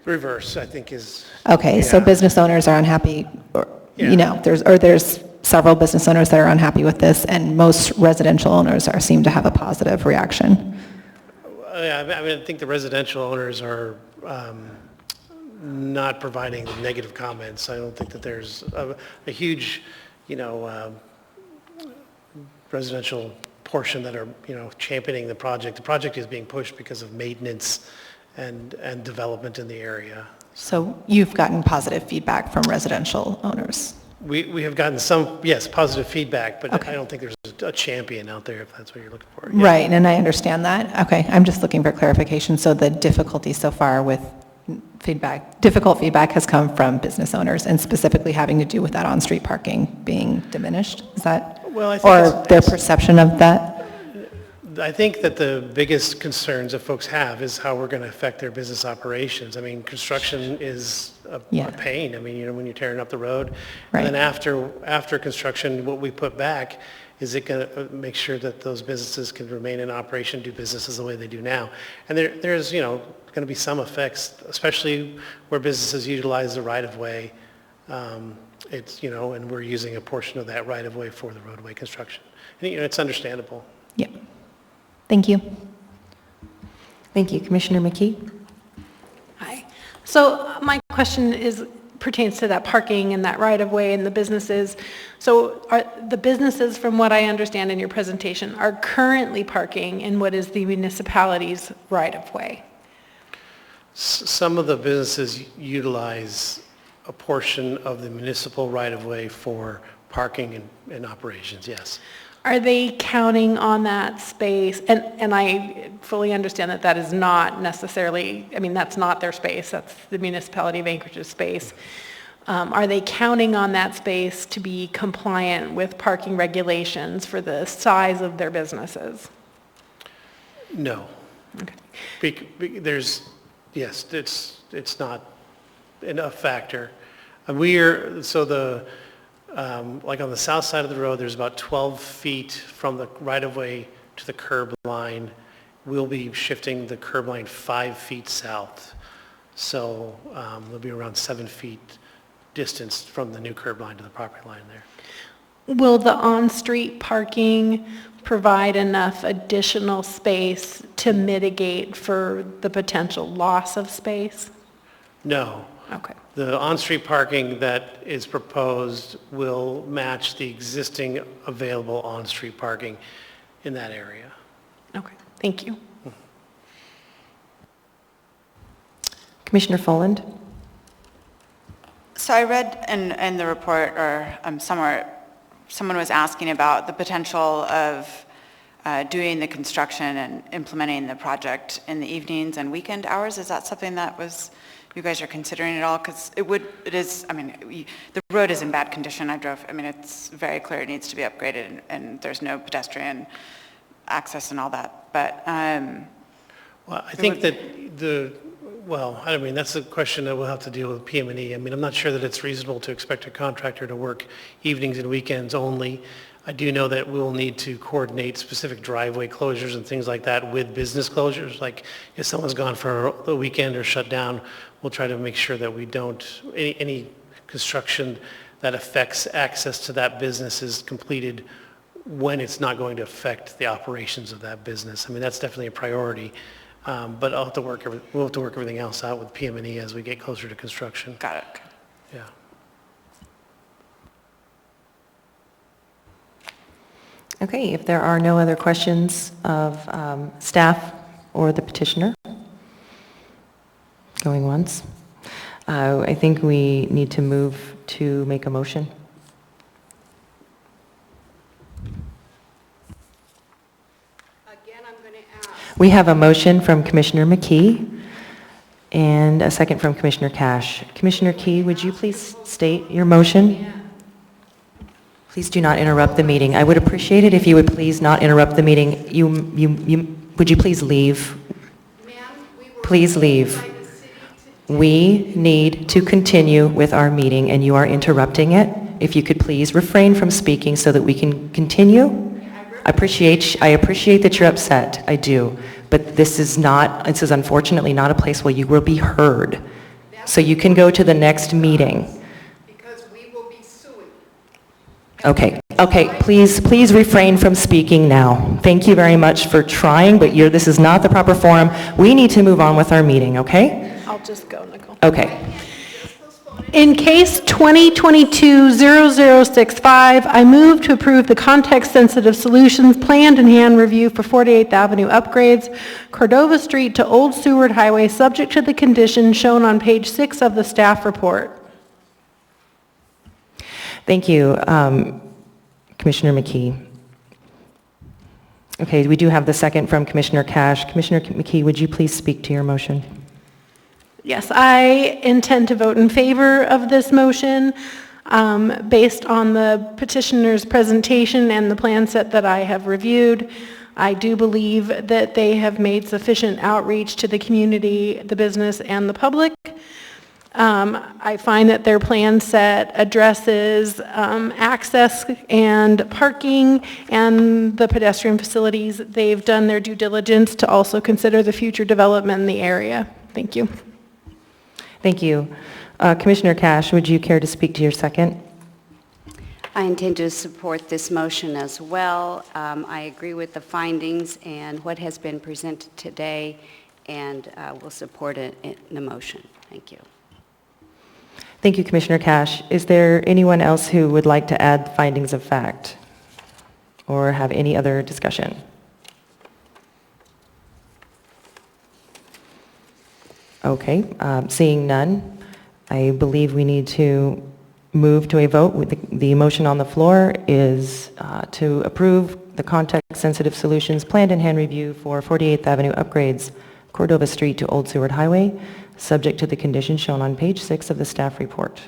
The reverse, I think, is... Okay, yeah. So business owners are unhappy, or, yeah. There's several business owners that are unhappy with this, and most residential owners seem to have a positive reaction. I think the residential owners are not providing negative comments. I don't think that there's a huge, residential portion that are, championing the project. The project is being pushed because of maintenance and development in the area. So you've gotten positive feedback from residential owners? We have gotten some, yes, positive feedback, but okay. I don't think there's a champion out there if that's what you're looking for. Yeah. Right, and I understand that. Okay, I'm just looking for clarification. So the difficulty so far with difficult feedback has come from business owners, and specifically having to do with that on-street parking being diminished? Is that, Well, I think or their perception of that? I think that the biggest concerns that folks have is how we're going to affect their business operations. I mean, construction is a pain. I mean, you know, when you're tearing up the road. Right. And then after construction, what we put back is it going to make sure that those businesses can remain in operation, do businesses the way they do now. And there's, you know, going to be some effects, especially where businesses utilize the right-of-way. It's, you know, and we're using a portion of that right-of-way for the roadway construction. And, you know, it's understandable. Yeah. Thank you. Thank you. Commissioner McKee? Hi. So my question pertains to that parking and that right-of-way and the businesses. So are the businesses, from what I understand in your presentation, are currently parking in what is the municipality's right-of-way? Some of the businesses utilize a portion of the municipal right-of-way for parking and operations, yes. Are they counting on that space? And I fully understand that that is not necessarily, I mean, that's not their space. That's the municipality of Anchorage's space. Are they counting on that space to be compliant with parking regulations for the size of their businesses? No. Okay. Yes, it's not a factor. Like on the south side of the road, there's about 12 feet from the right-of-way to the curb line. We'll be shifting the curb line 5 feet south. So there'll be around 7 feet distance from the new curb line to the property line there. Will the on-street parking provide enough additional space to mitigate for the potential loss of space? No. Okay. The on-street parking that is proposed will match the existing available on-street parking in that area. Okay, thank you. Commissioner Folland? So I read in the report, or somewhere, someone was asking about the potential of doing the construction and implementing the project in the evenings and weekend hours. Is that something that you guys are considering at all? Because it is, I mean, the road is in bad condition. It's very clear it needs to be upgraded, and there's no pedestrian access and all that. But, well, I think that that's a question that we'll have to deal with PM&E. I mean, I'm not sure that it's reasonable to expect a contractor to work evenings and weekends only. I do know that we'll need to coordinate specific driveway closures and things like that with business closures. Like if someone's gone for the weekend or shut down, we'll try to make sure that we don't, any construction that affects access to that business is completed when it's not going to affect the operations of that business. I mean, that's definitely a priority. But we'll have to work everything else out with PM&E as we get closer to construction. got it. Yeah. Okay, if there are no other questions of staff or the petitioner, going once, I think we need to move to make a motion. Again, I'm going to ask. We have a motion from Commissioner McKee and a second from Commissioner Cash. Commissioner Key, would you please state your motion? Please do not interrupt the meeting. I would appreciate it if you would please not interrupt the meeting. Would you please leave? Please leave. We need to continue with our meeting, and you are interrupting it. If you could please refrain from speaking so that we can continue. I appreciate that you're upset. I do. But this is unfortunately not a place where you will be heard. So you can go to the next meeting. Okay, please refrain from speaking now. Thank you very much for trying, but this is not the proper forum. We need to move on with our meeting, okay? I'll just go, Nicole. Okay. In case 2022-0065, I move to approve the context-sensitive solutions planned and hand review for 48th Avenue upgrades, Cordova Street to Old Seward Highway, subject to the conditions shown on page 6 of the staff report. Thank you, Commissioner McKee. Okay, we do have the second from Commissioner Cash. Commissioner McKee, would you please speak to your motion? Yes, I intend to vote in favor of this motion based on the petitioner's presentation and the plan set that I have reviewed. I do believe that they have made sufficient outreach to the community, the business, and the public. I find that their plan set addresses access and parking and the pedestrian facilities. They've done their due diligence to also consider the future development in the area. Thank you. Thank you. Commissioner Cash, would you care to speak to your second? I intend to support this motion as well. I agree with the findings and what has been presented today, and will support it in the motion. Thank you. Thank you, Commissioner Cash. Is there anyone else who would like to add findings of fact or have any other discussion? Okay, seeing none, I believe we need to move to a vote. The motion on the floor is to approve the context-sensitive solutions planned and hand review for 48th Avenue upgrades, Cordova Street to Old Seward Highway, subject to the conditions shown on page 6 of the staff report.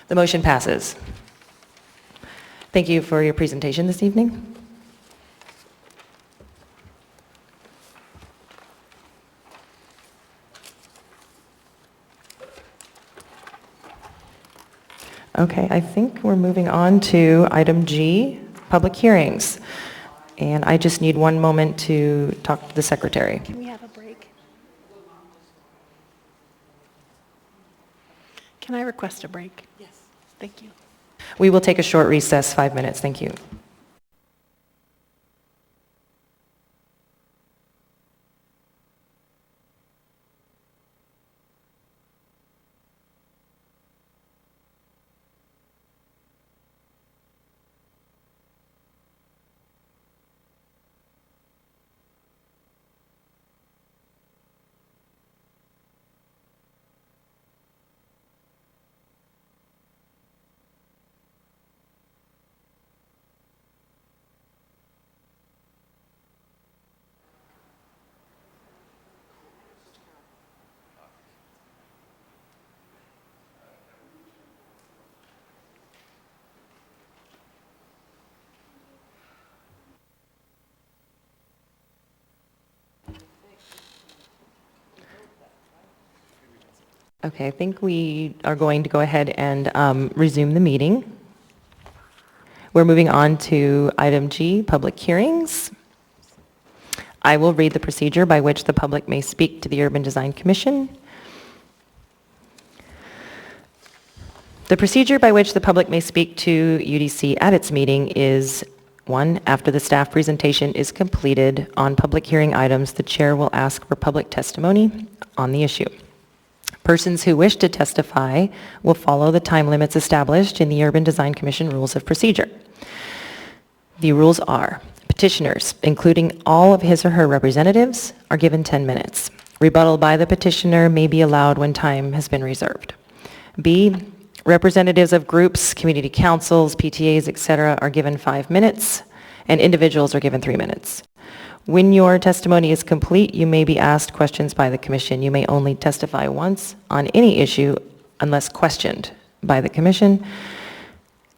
The motion passes. Thank you for your presentation this evening. Okay, I think we're moving on to item G, public hearings. And I just need one moment to talk to the secretary. Can we have a break? Can I request a break? Yes. Thank you. We will take a short recess, 5 minutes. Thank you. Okay, I think we are going to go ahead and resume the meeting. We're moving on to item G, public hearings. I will read the procedure by which the public may speak to the Urban Design Commission. The procedure by which the public may speak to UDC at its meeting is 1, after the staff presentation is completed on public hearing items, the chair will ask for public testimony on the issue. Persons who wish to testify will follow the time limits established in the Urban Design Commission Rules of Procedure. The rules are: petitioners, including all of his or her representatives, are given 10 minutes. Rebuttal by the petitioner may be allowed when time has been reserved. B, representatives of groups, community councils, PTAs, etc. are given 5 minutes, and individuals are given 3 minutes. When your testimony is complete, you may be asked questions by the commission. You may only testify once on any issue unless questioned by the commission.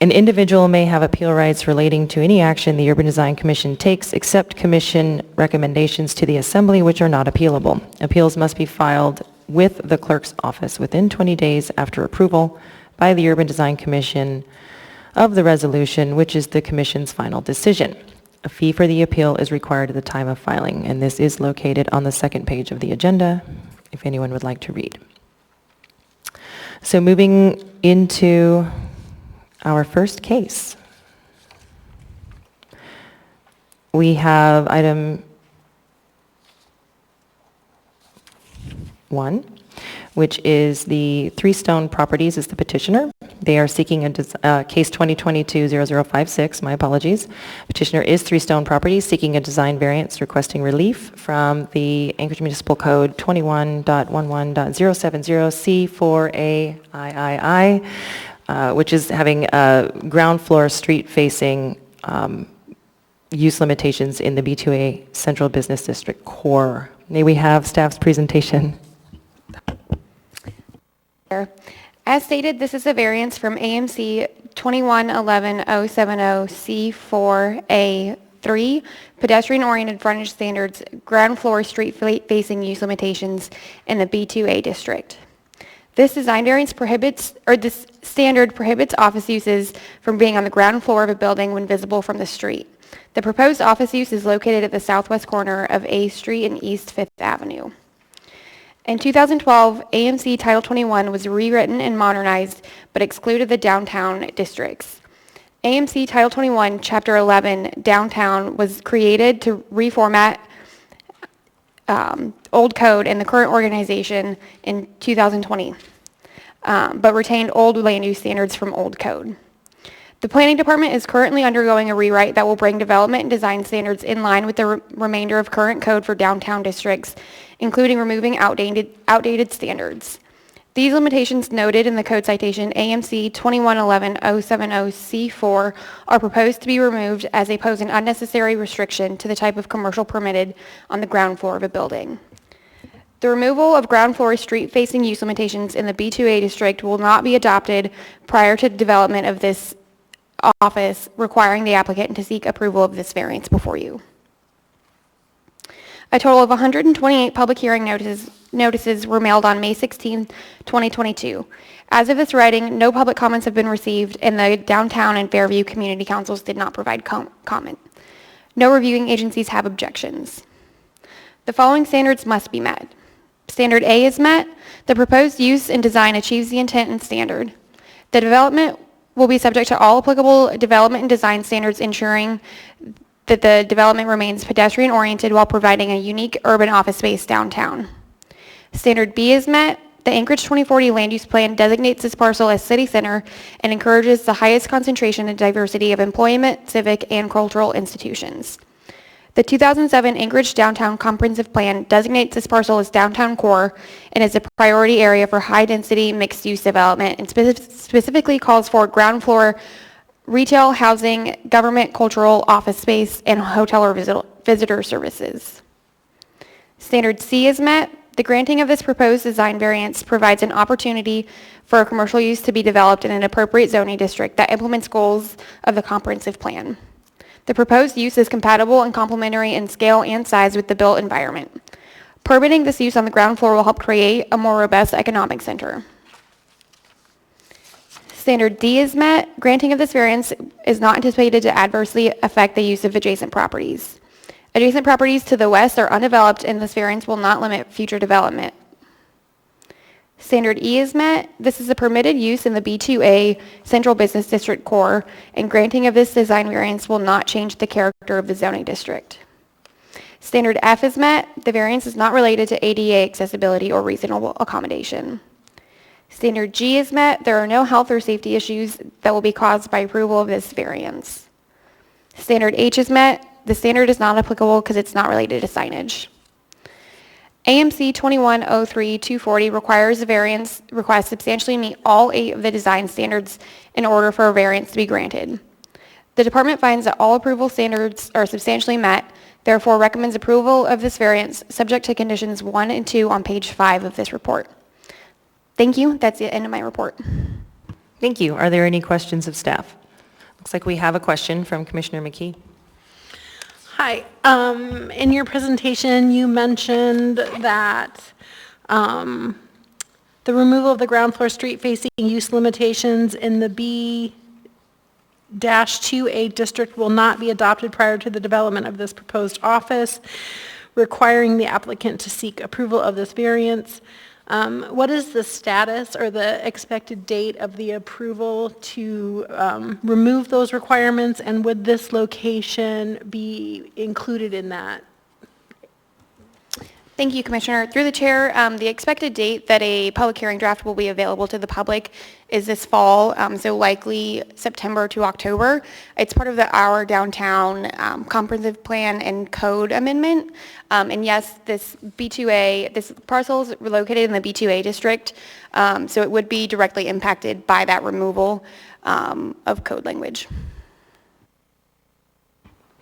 An individual may have appeal rights relating to any action the Urban Design Commission takes, except commission recommendations to the assembly which are not appealable. Appeals must be filed with the clerk's office within 20 days after approval by the Urban Design Commission of the resolution, which is the commission's final decision. A fee for the appeal is required at the time of filing, and this is located on the second page of the agenda, if anyone would like to read. So moving into our first case. We have item 1, which is the Three Stone Properties is the petitioner. They are seeking a case 2022-0056, my apologies. Petitioner is Three Stone Properties, seeking a design variance requesting relief from the Anchorage Municipal Code 21.11.070C4A III, which is having a ground floor street facing use limitations in the B2A Central Business District core. May we have staff's presentation? As stated, this is a variance from AMC 2111-070C4A3, pedestrian-oriented frontage standards, ground floor street-facing use limitations in the B2A district. This design variance this standard prohibits office uses from being on the ground floor of a building when visible from the street. The proposed office use is located at the southwest corner of A Street and East 5th Avenue. In 2012, AMC Title 21 was rewritten and modernized, but excluded the downtown districts. AMC Title 21, Chapter 11, Downtown, was created to reformat old code in the current organization in 2020, but retained old land use standards from old code. The planning department is currently undergoing a rewrite that will bring development and design standards in line with the remainder of current code for downtown districts, including removing outdated standards. These limitations noted in the code citation AMC 2111-070C4 are proposed to be removed as they pose an unnecessary restriction to the type of commercial permitted on the ground floor of a building. The removal of ground floor street-facing use limitations in the B2A district will not be adopted prior to the development of this office, requiring the applicant to seek approval of this variance before you. A total of 128 public hearing notices were mailed on May 16, 2022. As of this writing, no public comments have been received, and the Downtown and Fairview Community Councils did not provide comment. No reviewing agencies have objections. The following standards must be met. Standard A is met. The proposed use and design achieves the intent and standard. The development will be subject to all applicable development and design standards, ensuring that the development remains pedestrian-oriented while providing a unique urban office space downtown. Standard B is met. The Anchorage 2040 Land Use Plan designates this parcel as city center and encourages the highest concentration and diversity of employment, civic, and cultural institutions. The 2007 Anchorage Downtown Comprehensive Plan designates this parcel as downtown core and is a priority area for high-density mixed-use development, and specifically calls for ground floor retail, housing, government, cultural, office space, and hotel or visitor services. Standard C is met. The granting of this proposed design variance provides an opportunity for a commercial use to be developed in an appropriate zoning district that implements goals of the comprehensive plan. The proposed use is compatible and complementary in scale and size with the built environment. Permitting this use on the ground floor will help create a more robust economic center. Standard D is met. Granting of this variance is not anticipated to adversely affect the use of adjacent properties. Adjacent properties to the west are undeveloped, and this variance will not limit future development. Standard E is met. This is a permitted use in the B2A Central Business District core, and granting of this design variance will not change the character of the zoning district. Standard F is met. The variance is not related to ADA accessibility or reasonable accommodation. Standard G is met. There are no health or safety issues that will be caused by approval of this variance. Standard H is met. The standard is not applicable because it's not related to signage. AMC 2103-240 requires a variance request substantially meet all 8 of the design standards in order for a variance to be granted. The department finds that all approval standards are substantially met, therefore recommends approval of this variance subject to conditions 1 and 2 on page 5 of this report. Thank you. That's the end of my report. Thank you. Are there any questions of staff? Looks like we have a question from Commissioner McKee. Hi. In your presentation, you mentioned that the removal of the ground floor street-facing use limitations in the B-2A district will not be adopted prior to the development of this proposed office, requiring the applicant to seek approval of this variance. What is the status or the expected date of the approval to remove those requirements, and would this location be included in that? Thank you, Commissioner. Through the chair, the expected date that a public hearing draft will be available to the public is this fall, so likely September to October. It's part of our downtown comprehensive plan and code amendment. And yes, this parcel is located in the B2A district, so it would be directly impacted by that removal of code language.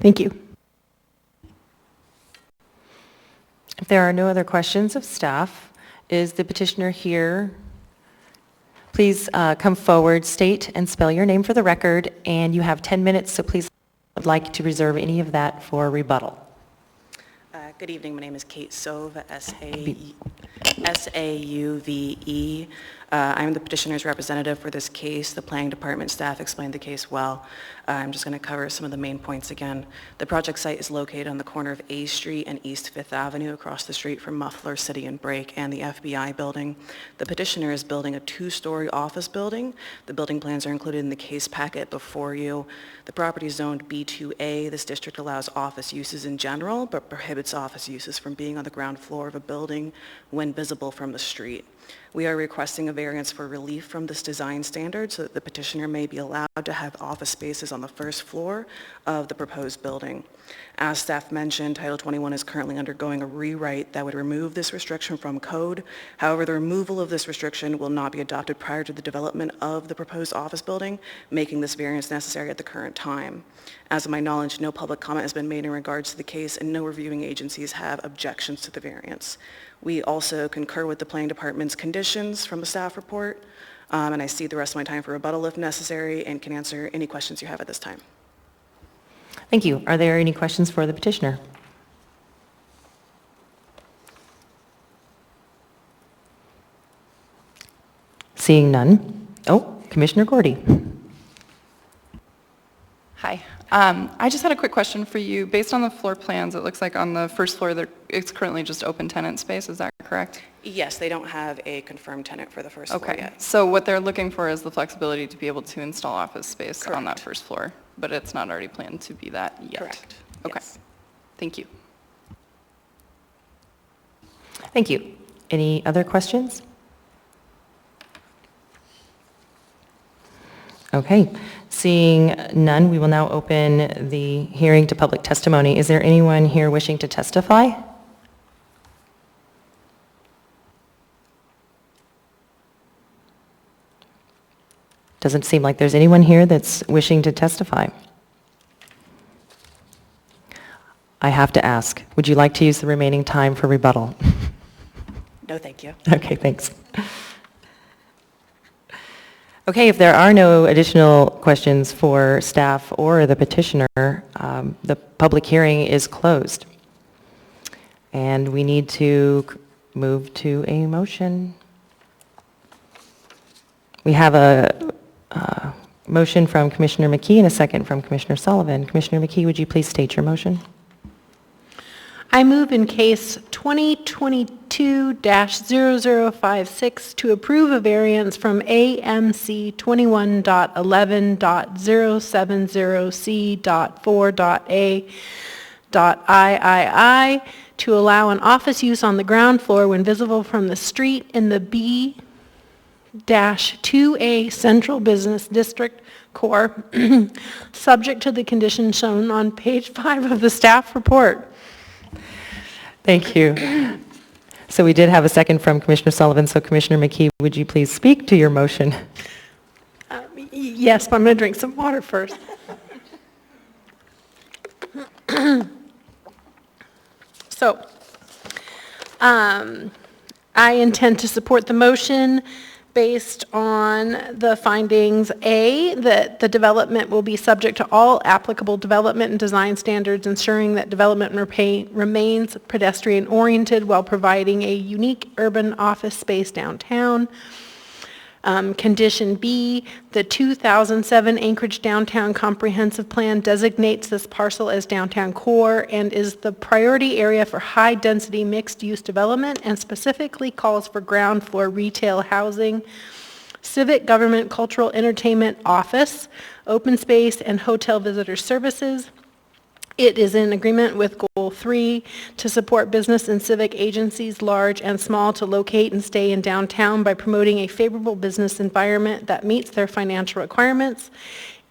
Thank you. If there are no other questions of staff, is the petitioner here? Please come forward, state and spell your name for the record, and you have 10 minutes, so please, I'd like to reserve any of that for rebuttal. Good evening. My name is Kate Sauve, S-A-U-V-E. I'm the petitioner's representative for this case. The planning department staff explained the case well. I'm just going to cover some of the main points again. The project site is located on the corner of A Street and East 5th Avenue, across the street from Muffler City and Brake and the FBI building. The petitioner is building a 2-story office building. The building plans are included in the case packet before you. The property is zoned B2A. This district allows office uses in general, but prohibits office uses from being on the ground floor of a building when visible from the street. We are requesting a variance for relief from this design standard so that the petitioner may be allowed to have office spaces on the first floor of the proposed building. As staff mentioned, Title 21 is currently undergoing a rewrite that would remove this restriction from code. However, the removal of this restriction will not be adopted prior to the development of the proposed office building, making this variance necessary at the current time. As of my knowledge, no public comment has been made in regards to the case, and no reviewing agencies have objections to the variance. We also concur with the planning department's conditions from the staff report, and I cede the rest of my time for rebuttal if necessary and can answer any questions you have at this time. Thank you. Are there any questions for the petitioner? Seeing none. Oh, Commissioner Gordy. Hi. I just had a quick question for you. Based on the floor plans, it looks like on the first floor it's currently just open tenant space. Is that correct? Yes, they don't have a confirmed tenant for the first floor Okay. yet. So what they're looking for is the flexibility to be able to install office space on that Correct. first floor, but it's not already planned to be that yet? Correct. Okay. Yes. Thank you. Thank you. Any other questions? Okay. Seeing none, we will now open the hearing to public testimony. Is there anyone here wishing to testify? Doesn't seem like there's anyone here that's wishing to testify. I have to ask, would you like to use the remaining time for rebuttal? No, thank you. Okay, thanks. Okay, if there are no additional questions for staff or the petitioner, the public hearing is closed. And we need to move to a motion. We have a motion from Commissioner McKee and a second from Commissioner Sullivan. Commissioner McKee, would you please state your motion? I move in case 2022-0056 to approve a variance from AMC 21.11.070C.4.A.III to allow an office use on the ground floor when visible from the street in the B-2A Central Business District Core, subject to the conditions shown on page 5 of the staff report. Thank you. So we did have a second from Commissioner Sullivan, so Commissioner McKee, would you please speak to your motion? Yes, but I'm going to drink some water first. So, I intend to support the motion based on the findings, A, that the development will be subject to all applicable development and design standards, ensuring that development remains pedestrian-oriented while providing a unique urban office space downtown. Condition B, the 2007 Anchorage Downtown Comprehensive Plan designates this parcel as downtown core and is the priority area for high-density mixed-use development and specifically calls for ground floor retail housing, civic, government, cultural, entertainment, office, open space, and hotel visitor services. It is in agreement with Goal 3 to support business and civic agencies, large and small, to locate and stay in downtown by promoting a favorable business environment that meets their financial requirements.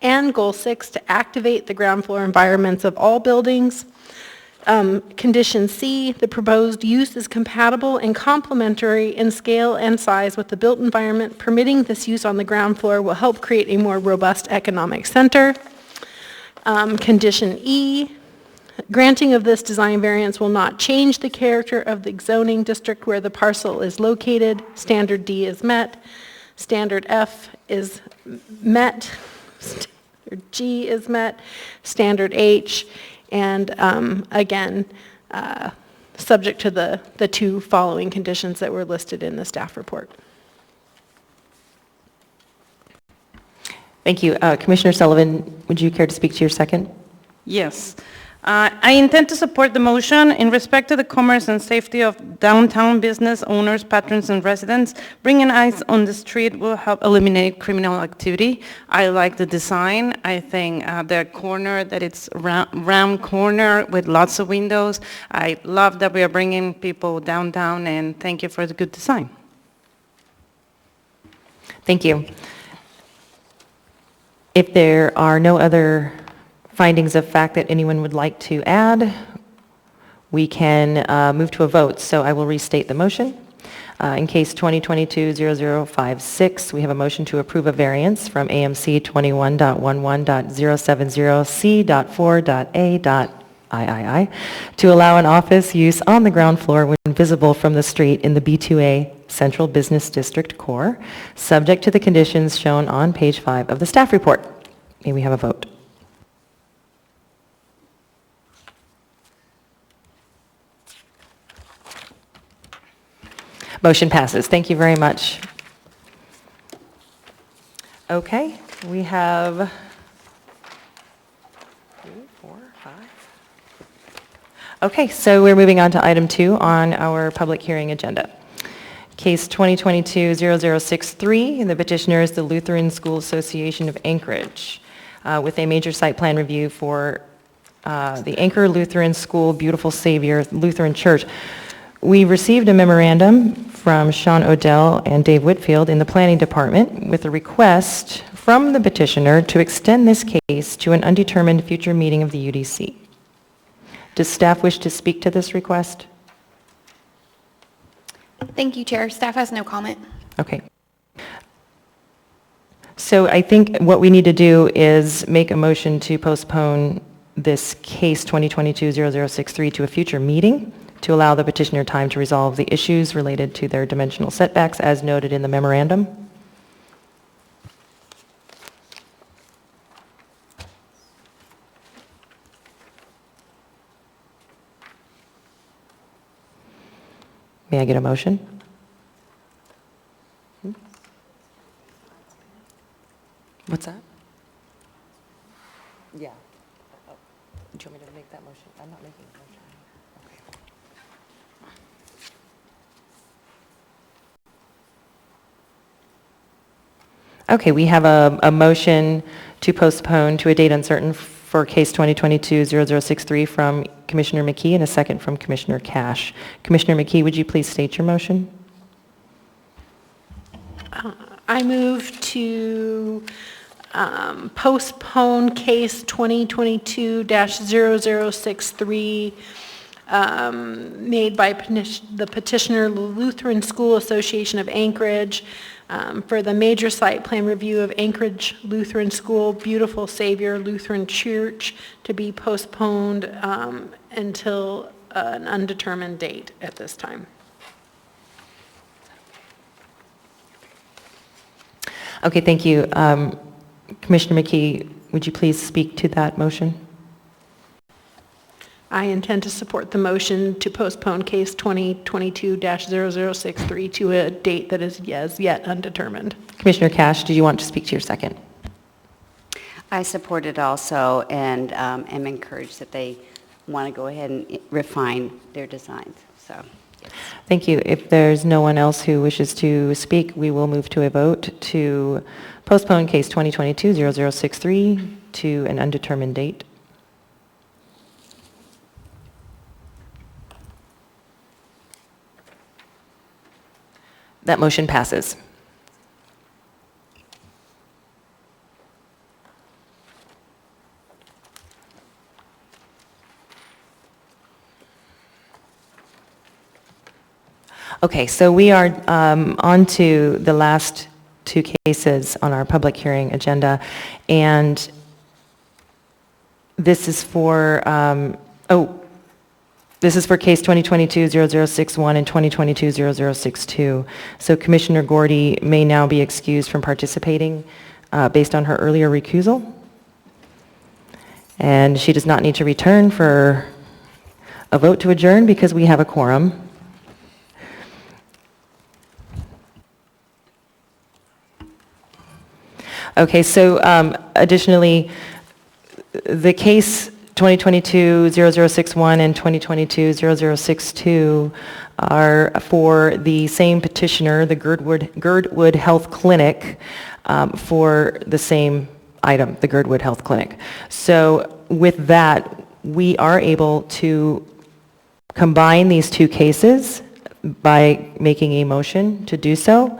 And Goal 6 to activate the ground floor environments of all buildings. Condition C, the proposed use is compatible and complementary in scale and size with the built environment. Permitting this use on the ground floor will help create a more robust economic center. Condition E, granting of this design variance will not change the character of the zoning district where the parcel is located. Standard D is met. Standard F is met. Standard G is met. Standard H, and again, subject to the two following conditions that were listed in the staff report. Thank you. Commissioner Sullivan, would you care to speak to your second? Yes. I intend to support the motion in respect to the commerce and safety of downtown business owners, patrons, and residents. Bringing eyes on the street will help eliminate criminal activity. I like the design. I think the corner, that it's round corner with lots of windows. I love that we are bringing people downtown, and thank you for the good design. Thank you. If there are no other findings of fact that anyone would like to add, we can move to a vote. So I will restate the motion. In case 2022-0056, we have a motion to approve a variance from AMC 21.11.070C.4.A.III to allow an office use on the ground floor when visible from the street in the B2A Central Business District core, subject to the conditions shown on page 5 of the staff report. May we have a vote? Motion passes. Thank you very much. Okay, we have 3, 4, 5. Okay, so we're moving on to item 2 on our public hearing agenda. Case 2022-0063, and the petitioner is the Lutheran School Association of Anchorage, with a major site plan review for the Anchor Lutheran School Beautiful Savior Lutheran Church. We received a memorandum from Sean Odell and Dave Whitfield in the Planning Department with a request from the petitioner to extend this case to an undetermined future meeting of the UDC. Does staff wish to speak to this request? Thank you, Chair. Staff has no comment. Okay. So I think what we need to do is make a motion to postpone this case 2022-0063 to a future meeting to allow the petitioner time to resolve the issues related to their dimensional setbacks as noted in the memorandum. May I get a motion? What's that? Yeah. Oh, do you want me to make that motion? I'm not making a motion. Okay, we have a motion to postpone to a date uncertain for case 2022-0063 from Commissioner McKee and a second from Commissioner Cash. Commissioner McKee, would you please state your motion? I move to postpone case 2022-0063 made by the petitioner, Lutheran School Association of Anchorage, for the major site plan review of Anchorage Lutheran School Beautiful Savior Lutheran Church to be postponed until an undetermined date at this time. Okay, thank you. Commissioner McKee, would you please speak to that motion? I intend to support the motion to postpone case 2022-0063 to a date that is as yet undetermined. Commissioner Cash, do you want to speak to your second? I support it also, and am encouraged that they want to go ahead and refine their designs. So, yes. Thank you. If there's no one else who wishes to speak, we will move to a vote to postpone case 2022-0063 to an undetermined date. That motion passes. Okay, so we are on to the last two cases on our public hearing agenda, and This is for, this is for case 2022-0061 and 2022-0062. So Commissioner Gordy may now be excused from participating based on her earlier recusal. And she does not need to return for a vote to adjourn because we have a quorum. Okay, so additionally, the case 2022-0061 and 2022-0062 are for the same petitioner, the Gerdwood Health Clinic, for the same item, the Gerdwood Health Clinic. So with that, we are able to combine these two cases by making a motion to do so.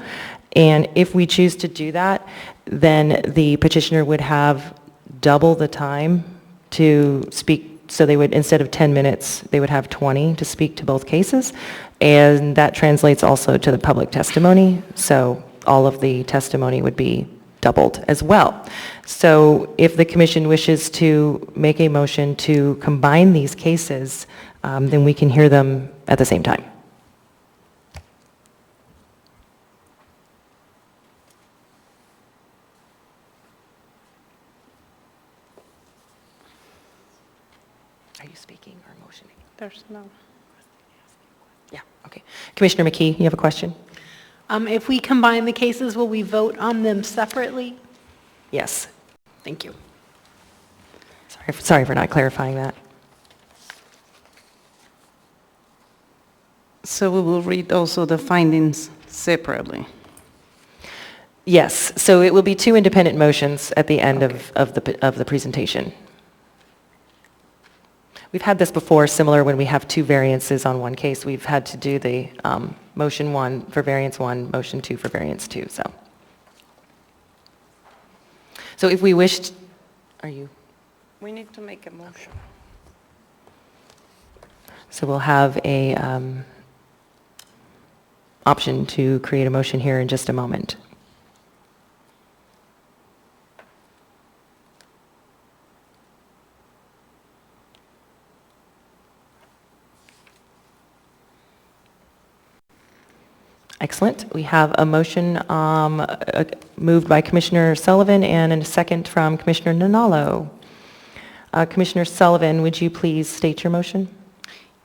And if we choose to do that, then the petitioner would have double the time to speak. So they would, instead of 10 minutes, they would have 20 to speak to both cases. And that translates also to the public testimony. So all of the testimony would be doubled as well. So if the commission wishes to make a motion to combine these cases, then we can hear them at the same time. Are you speaking or motioning? There's no. Yeah, okay. Commissioner McKee, you have a question? If we combine the cases, will we vote on them separately? Yes. Thank you. Sorry for not clarifying that. So we will read also the findings separately. Yes, so it will be two independent motions at the end of the presentation. We've had this before, similar when we have two variances on one case. We've had to do the motion 1 for variance 1, motion 2 for variance 2. So if we wished, are you? We need to make a motion. So we'll have a option to create a motion here in just a moment. Excellent. We have a motion moved by Commissioner Sullivan and a second from Commissioner Nanalo. Commissioner Sullivan, would you please state your motion?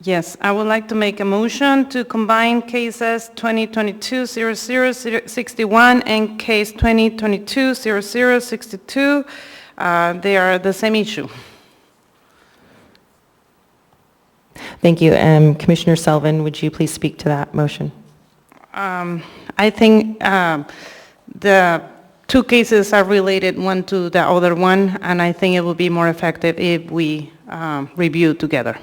Yes, I would like to make a motion to combine cases 2022-0061 and case 2022-0062. They are the same issue. Thank you. Commissioner Sullivan, would you please speak to that motion? I think the two cases are related one to the other one, and I think it will be more effective if we review together.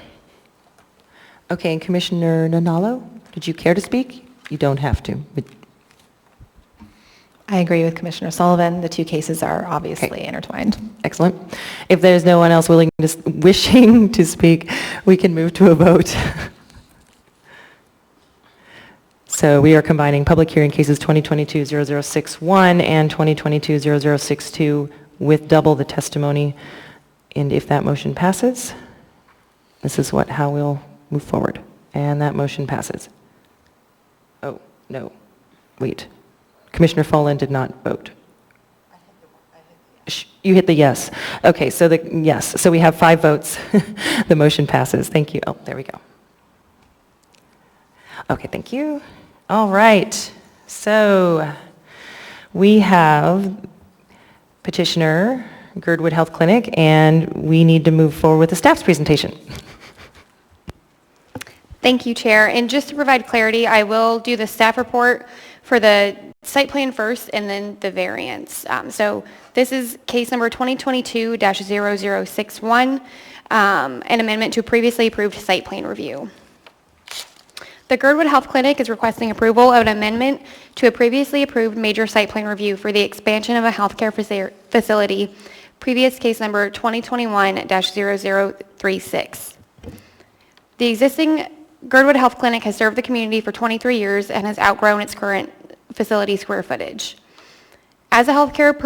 Okay, and Commissioner Nanalo, did you care to speak? You don't have to. I agree with Commissioner Sullivan. The two cases are obviously intertwined. Excellent. If there's no one else wishing to speak, we can move to a vote. So we are combining public hearing cases 2022-0061 and 2022-0062 with double the testimony. And if that motion passes, this is how we'll move forward. And that motion passes. Oh, no. Wait. Commissioner Follen did not vote. You hit the yes. Okay, so yes. So we have 5 votes. The motion passes. Thank you. Oh, there we go. Okay, thank you. All right. So we have petitioner, Gurdwood Health Clinic, and we need to move forward with the staff's presentation. Thank you, Chair. And just to provide clarity, I will do the staff report for the site plan first and then the variance. So this is case number 2022-0061, an amendment to previously approved site plan review. The Gerdwood Health Clinic is requesting approval of an amendment to a previously approved major site plan review for the expansion of a healthcare facility, previous case number 2021-0036. The existing Gerdwood Health Clinic has served the community for 23 years and has outgrown its current facility square footage. As a healthcare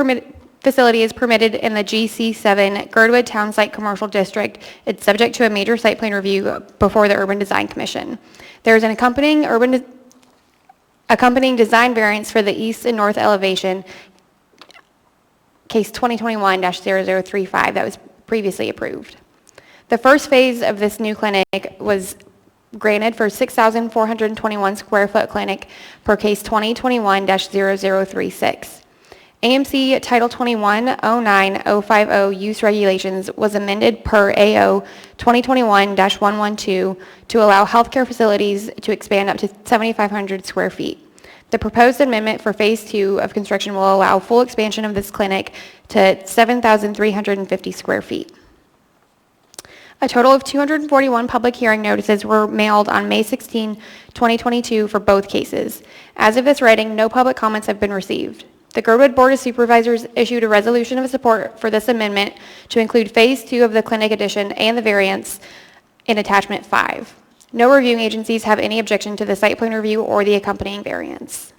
facility is permitted in the GC7 Gerdwood Town Site Commercial District. It's subject to a major site plan review before the Urban Design Commission. There is an accompanying design variance for the east and north elevation, case 2021-0035, that was previously approved. The first phase of this new clinic was granted for 6,421 square foot clinic per case 2021-0036. AMC Title 21-09-050 Use Regulations was amended per AO 2021-112 to allow healthcare facilities to expand up to 7,500 square feet. The proposed amendment for Phase 2 of construction will allow full expansion of this clinic to 7,350 square feet. A total of 241 public hearing notices were mailed on May 16, 2022 for both cases. As of this writing, no public comments have been received. The Gurdwood Board of Supervisors issued a resolution of support for this amendment to include Phase 2 of the clinic addition and the variance in Attachment 5. No reviewing agencies have any objection to the site plan review or the accompanying variance.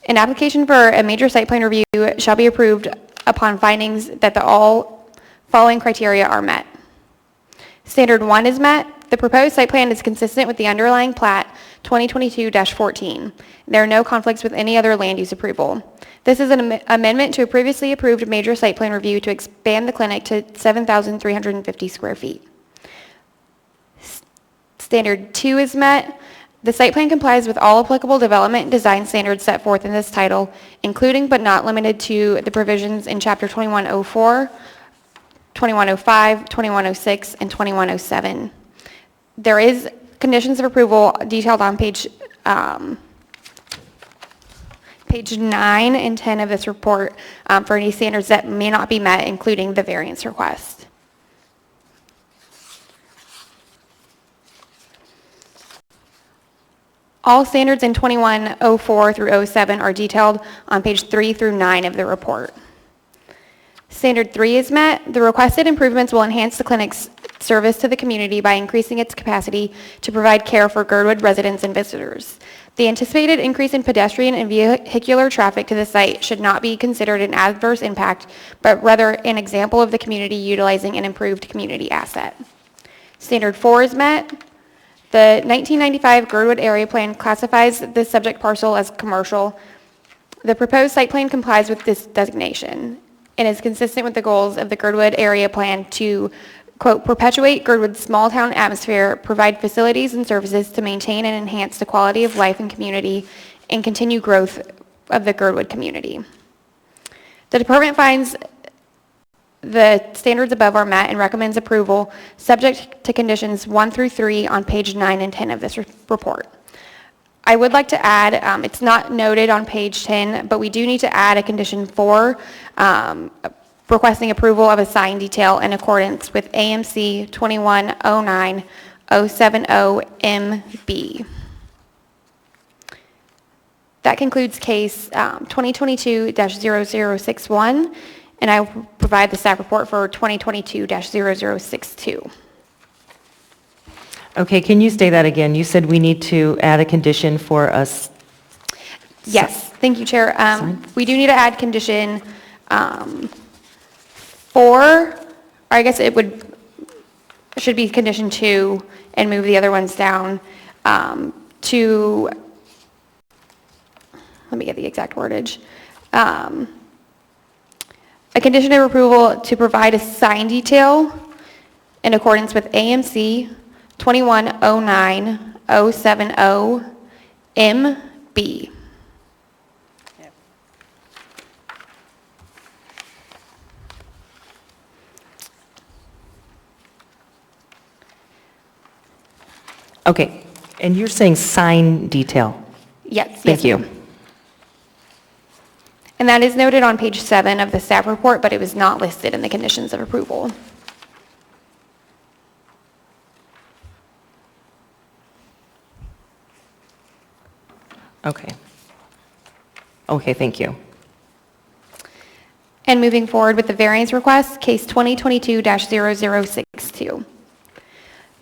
An application for a major site plan review shall be approved upon findings that the all following criteria are met. Standard 1 is met. The proposed site plan is consistent with the underlying plat 2022-14. There are no conflicts with any other land use approval. This is an amendment to a previously approved major site plan review to expand the clinic to 7,350 square feet. Standard 2 is met. The site plan complies with all applicable development and design standards set forth in this title, including but not limited to the provisions in Chapter 2104, 2105, 2106, and 2107. There is conditions of approval detailed on page 9 and 10 of this report for any standards that may not be met, including the variance request. All standards in 2104 through 07 are detailed on page 3 through 9 of the report. Standard 3 is met. The requested improvements will enhance the clinic's service to the community by increasing its capacity to provide care for Gurdwood residents and visitors. The anticipated increase in pedestrian and vehicular traffic to the site should not be considered an adverse impact, but rather an example of the community utilizing an improved community asset. Standard 4 is met. The 1995 Gurdwood Area Plan classifies the subject parcel as commercial. The proposed site plan complies with this designation and is consistent with the goals of the Gurdwood Area Plan to, quote, perpetuate Girdwood's small town atmosphere, provide facilities and services to maintain and enhance the quality of life and community, and continue growth of the Gurdwood community. The department finds the standards above are met and recommends approval subject to conditions 1 through 3 on page 9 and 10 of this report. I would like to add, it's not noted on page 10, but we do need to add a condition 4, requesting approval of a sign detail in accordance with AMC 2109-070MB. That concludes case 2022-0061, and I will provide the staff report for 2022-0062. Okay, can you say that again? You said we need to add a condition for us. Yes, thank you, Chair. We do need to add condition 4, or I guess it should be condition 2 and move the other ones down to, let me get the exact wordage. A condition of approval to provide a sign detail in accordance with AMC 2109-070MB. Okay, and you're saying sign detail? Yes. Thank you. And that is noted on page 7 of the staff report, but it was not listed in the conditions of approval. Okay. Okay, thank you. And moving forward with the variance request, case 2022-0062.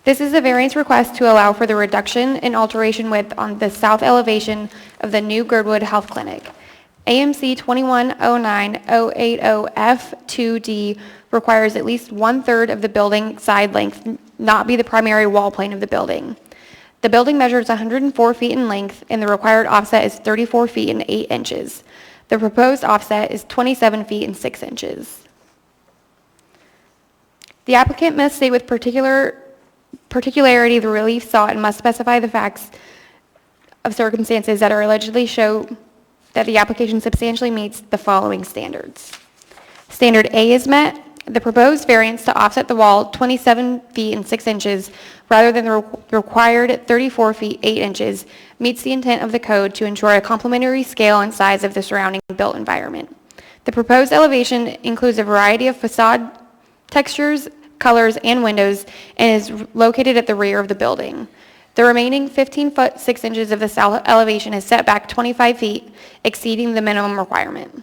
This is a variance request to allow for the reduction in alteration width on the south elevation of the new Gurdwood Health Clinic. AMC 2109-080F2D requires at least 1/3 of the building side length not be the primary wall plane of the building. The building measures 104 feet in length, and the required offset is 34 feet and 8 inches. The proposed offset is 27 feet and 6 inches. The applicant must state with particularity the relief sought and must specify the facts of circumstances that are allegedly show that the application substantially meets the following standards. Standard A is met. The proposed variance to offset the wall 27 feet and 6 inches rather than the required 34 feet 8 inches meets the intent of the code to ensure a complementary scale and size of the surrounding built environment. The proposed elevation includes a variety of facade textures, colors, and windows and is located at the rear of the building. The remaining 15 foot 6 inches of the south elevation is set back 25 feet, exceeding the minimum requirement.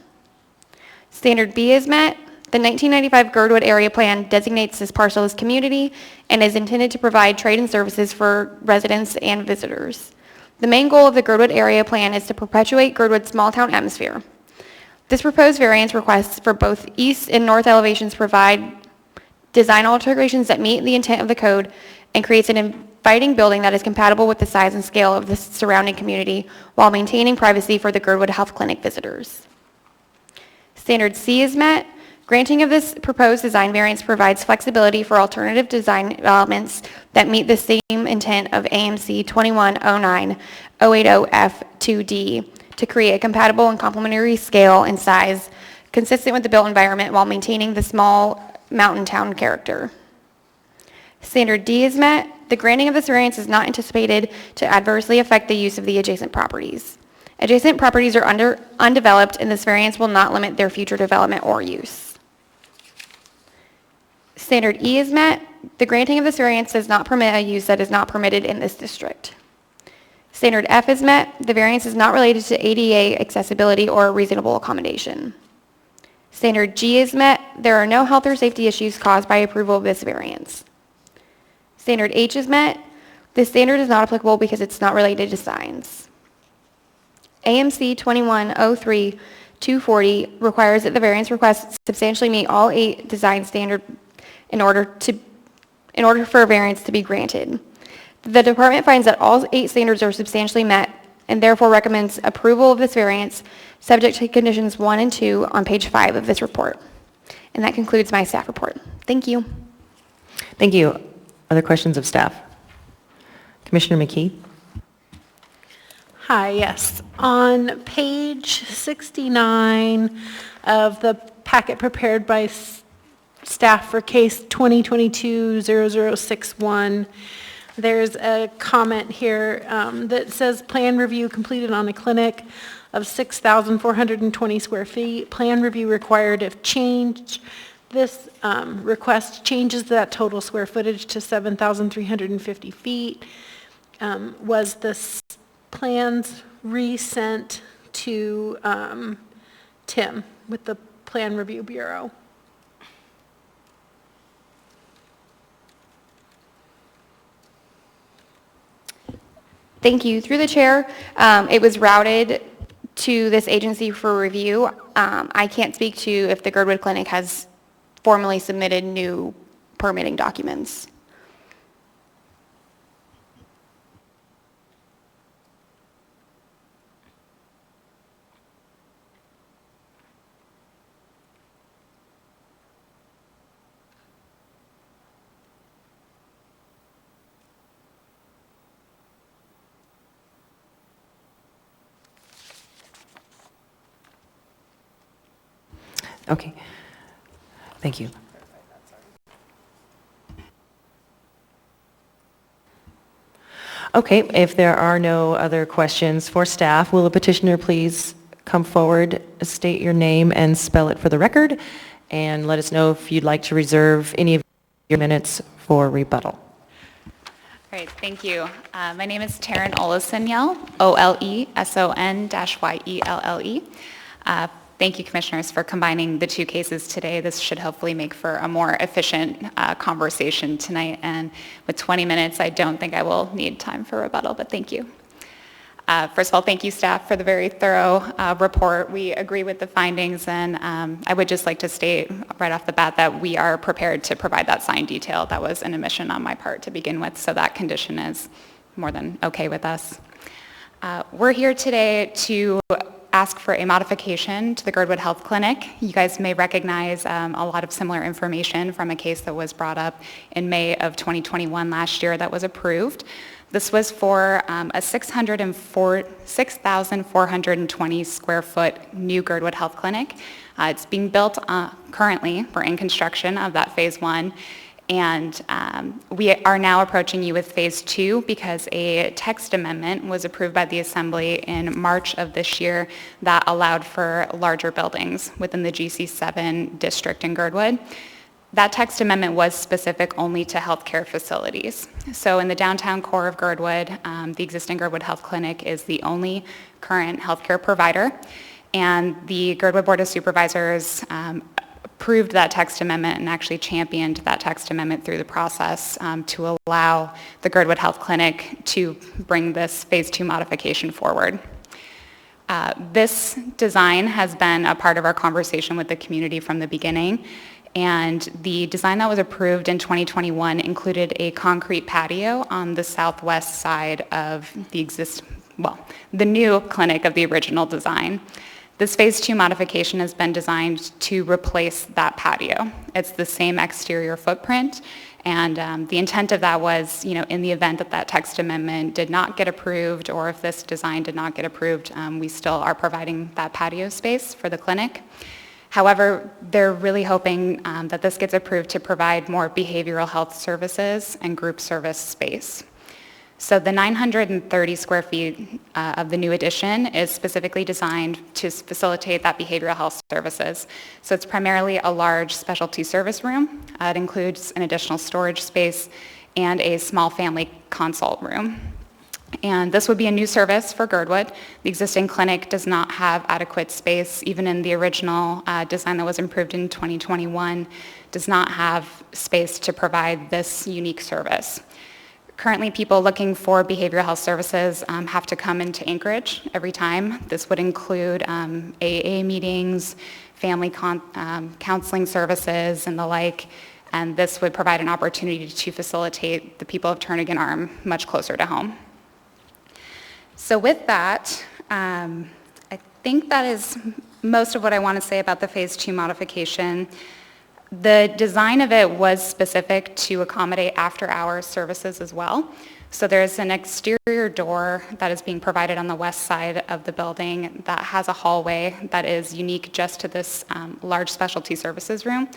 Standard B is met. The 1995 Gerdwood area plan designates this parcel as community and is intended to provide trade and services for residents and visitors. The main goal of the Gerdwood area plan is to perpetuate Girdwood's small town atmosphere. This proposed variance requests for both east and north elevations provide design alterations that meet the intent of the code and creates an inviting building that is compatible with the size and scale of the surrounding community while maintaining privacy for the Gurdwood Health Clinic visitors. Standard C is met. Granting of this proposed design variance provides flexibility for alternative design elements that meet the same intent of AMC 2109-080F2D to create a compatible and complementary scale and size consistent with the built environment while maintaining the small mountain town character. Standard D is met. The granting of this variance is not anticipated to adversely affect the use of the adjacent properties. Adjacent properties are undeveloped, and this variance will not limit their future development or use. Standard E is met. The granting of this variance does not permit a use that is not permitted in this district. Standard F is met. The variance is not related to ADA accessibility or reasonable accommodation. Standard G is met. There are no health or safety issues caused by approval of this variance. Standard H is met. This standard is not applicable because it's not related to signs. AMC 2103-240 requires that the variance requests substantially meet all 8 design standards in order for a variance to be granted. The department finds that all 8 standards are substantially met and therefore recommends approval of this variance subject to conditions 1 and 2 on page 5 of this report. And that concludes my staff report. Thank you. Thank you. Other questions of staff? Commissioner McKee? Hi, yes. On page 69 of the packet prepared by staff for case 2022-0061, there's a comment here that says plan review completed on a clinic of 6,420 square feet. Plan review required if changed. This request changes that total square footage to 7,350 feet. Was this plans resent to Tim with the Plan Review Bureau? Thank you. Through the chair, it was routed to this agency for review. I can't speak to if the Gurdwood Clinic has formally submitted new permitting documents. Okay. Thank you. Okay, if there are no other questions for staff, will the petitioner please come forward, state your name and spell it for the record, and let us know if you'd like to reserve any of your minutes for rebuttal. All right, thank you. My name is Taryn Olesen-Yell, Oleson-Yelle. Thank you, Commissioners, for combining the 2 cases today. This should hopefully make for a more efficient conversation tonight. And with 20 minutes, I don't think I will need time for rebuttal, but thank you. First of all, thank you, staff, for the very thorough report. We agree with the findings, and I would just like to state right off the bat that we are prepared to provide that sign detail. That was an omission on my part to begin with, so that condition is more than okay with us. We're here today to ask for a modification to the Gurdwood Health Clinic. You guys may recognize a lot of similar information from a case that was brought up in May of 2021 last year that was approved. This was for a 6,420 square foot new Gerdwood Health Clinic. It's being built currently. We're in construction of that phase 1. And we are now approaching you with phase 2 because a text amendment was approved by the Assembly in March of this year that allowed for larger buildings within the GC7 district in Girdwood. That text amendment was specific only to healthcare facilities. So in the downtown core of Girdwood, the existing Gurdwood Health Clinic is the only current healthcare provider. And the Gurdwood Board of Supervisors approved that text amendment and actually championed that text amendment through the process to allow the Gurdwood Health Clinic to bring this phase 2 modification forward. This design has been a part of our conversation with the community from the beginning. And the design that was approved in 2021 included a concrete patio on the southwest side of the the new clinic of the original design. This phase 2 modification has been designed to replace that patio. It's the same exterior footprint, and the intent of that was, in the event that that text amendment did not get approved, or if this design did not get approved, we still are providing that patio space for the clinic. However, they're really hoping that this gets approved to provide more behavioral health services and group service space. So the 930 square feet of the new addition is specifically designed to facilitate that behavioral health services. So it's primarily a large specialty service room. It includes an additional storage space and a small family consult room. And this would be a new service for Gurdwood. The existing clinic does not have adequate space, even in the original design that was approved in 2021, does not have space to provide this unique service. Currently, people looking for behavioral health services have to come into Anchorage every time. This would include AA meetings, family counseling services, and the like. And this would provide an opportunity to facilitate the people of Turnagain Arm much closer to home. So with that, I think that is most of what I want to say about the phase 2 modification. The design of it was specific to accommodate after-hours services as well. So there's an exterior door that is being provided on the west side of the building that has a hallway that is unique just to this large specialty services room.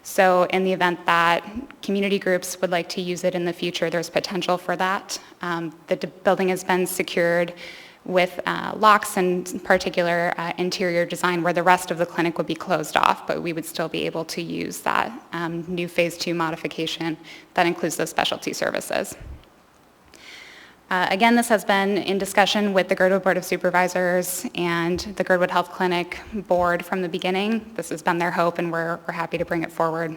So in the event that community groups would like to use it in the future, there's potential for that. The building has been secured with locks and particular interior design where the rest of the clinic would be closed off, but we would still be able to use that new phase 2 modification that includes those specialty services. Again, this has been in discussion with the Gurdwood Board of Supervisors and the Gurdwood Health Clinic Board from the beginning. This has been their hope, and we're happy to bring it forward.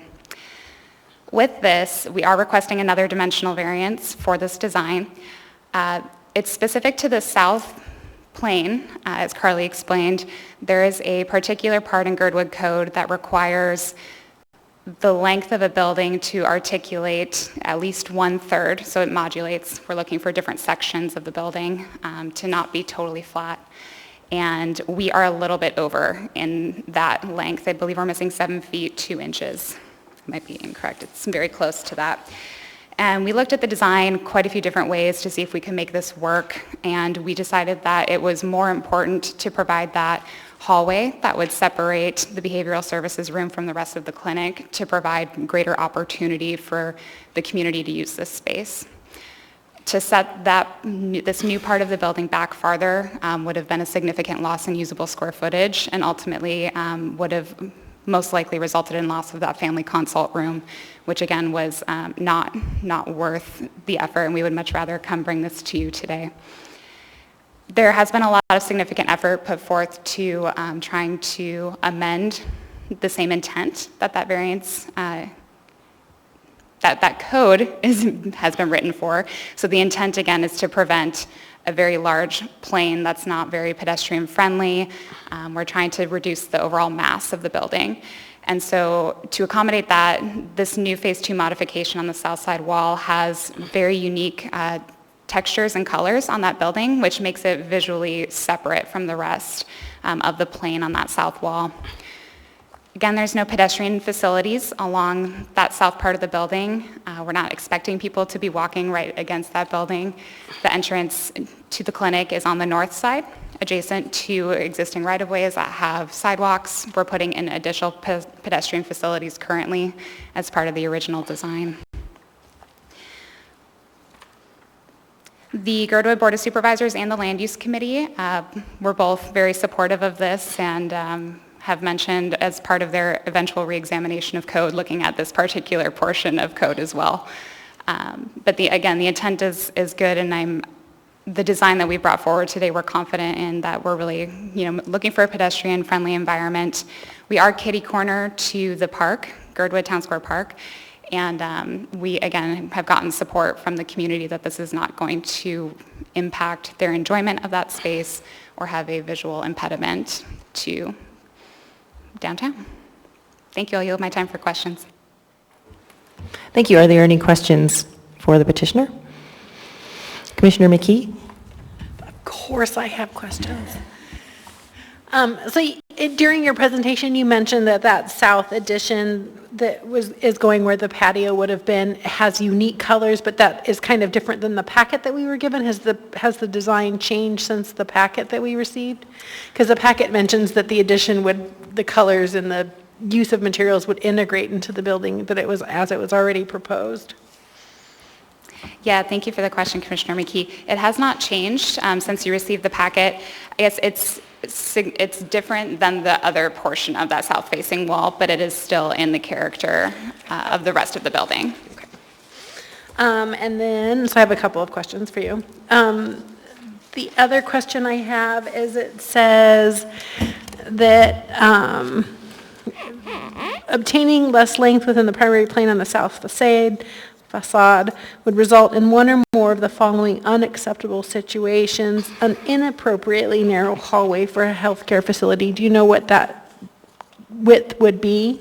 With this, we are requesting another dimensional variance for this design. It's specific to the south plane, as Carly explained. There is a particular part in Gurdwood Code that requires the length of a building to articulate at least 1/3, so it modulates. We're looking for different sections of the building to not be totally flat. And we are a little bit over in that length. I believe we're missing 7 feet, 2 inches. I might be incorrect. It's very close to that. And we looked at the design quite a few different ways to see if we could make this work, and we decided that it was more important to provide that hallway that would separate the behavioral services room from the rest of the clinic to provide greater opportunity for the community to use this space. To set this new part of the building back farther would have been a significant loss in usable square footage, and ultimately would have most likely resulted in loss of that family consult room, which again was not worth the effort, and we would much rather come bring this to you today. There has been a lot of significant effort put forth to trying to amend the same intent that variance, that code has been written for. So the intent again is to prevent a very large plane that's not very pedestrian friendly. We're trying to reduce the overall mass of the building. And so to accommodate that, this new Phase 2 modification on the south side wall has very unique textures and colors on that building, which makes it visually separate from the rest of the plane on that south wall. Again, there's no pedestrian facilities along that south part of the building. We're not expecting people to be walking right against that building. The entrance to the clinic is on the north side, adjacent to existing right-of-ways that have sidewalks. We're putting in additional pedestrian facilities currently as part of the original design. The Gerdwood Board of Supervisors and the Land Use Committee were both very supportive of this and have mentioned as part of their eventual reexamination of code looking at this particular portion of code as well. But again, the intent is good, and the design that we brought forward today, we're confident in that we're really looking for a pedestrian-friendly environment. We are kitty corner to the park, Gurdwood Town Square Park, and we, again, have gotten support from the community that this is not going to impact their enjoyment of that space or have a visual impediment to downtown. Thank you. I'll yield my time for questions. Thank you. Are there any questions for the petitioner? Commissioner McKee? Of course I have questions. During your presentation, you mentioned that south addition that is going where the patio would have been has unique colors, but that is kind of different than the packet that we were given. Has the design changed since the packet that we received? Because the packet mentions that the addition the colors and the use of materials would integrate into the building, but it was already proposed. Yeah, thank you for the question, Commissioner McKee. It has not changed since you received the packet. I guess it's different than the other portion of that south-facing wall, but it is still in the character of the rest of the building. Okay. And then, so I have a couple of questions for you. The other question I have is it says that obtaining less length within the primary plane on the south facade would result in one or more of the following unacceptable situations: an inappropriately narrow hallway for a healthcare facility. Do you know what that width would be?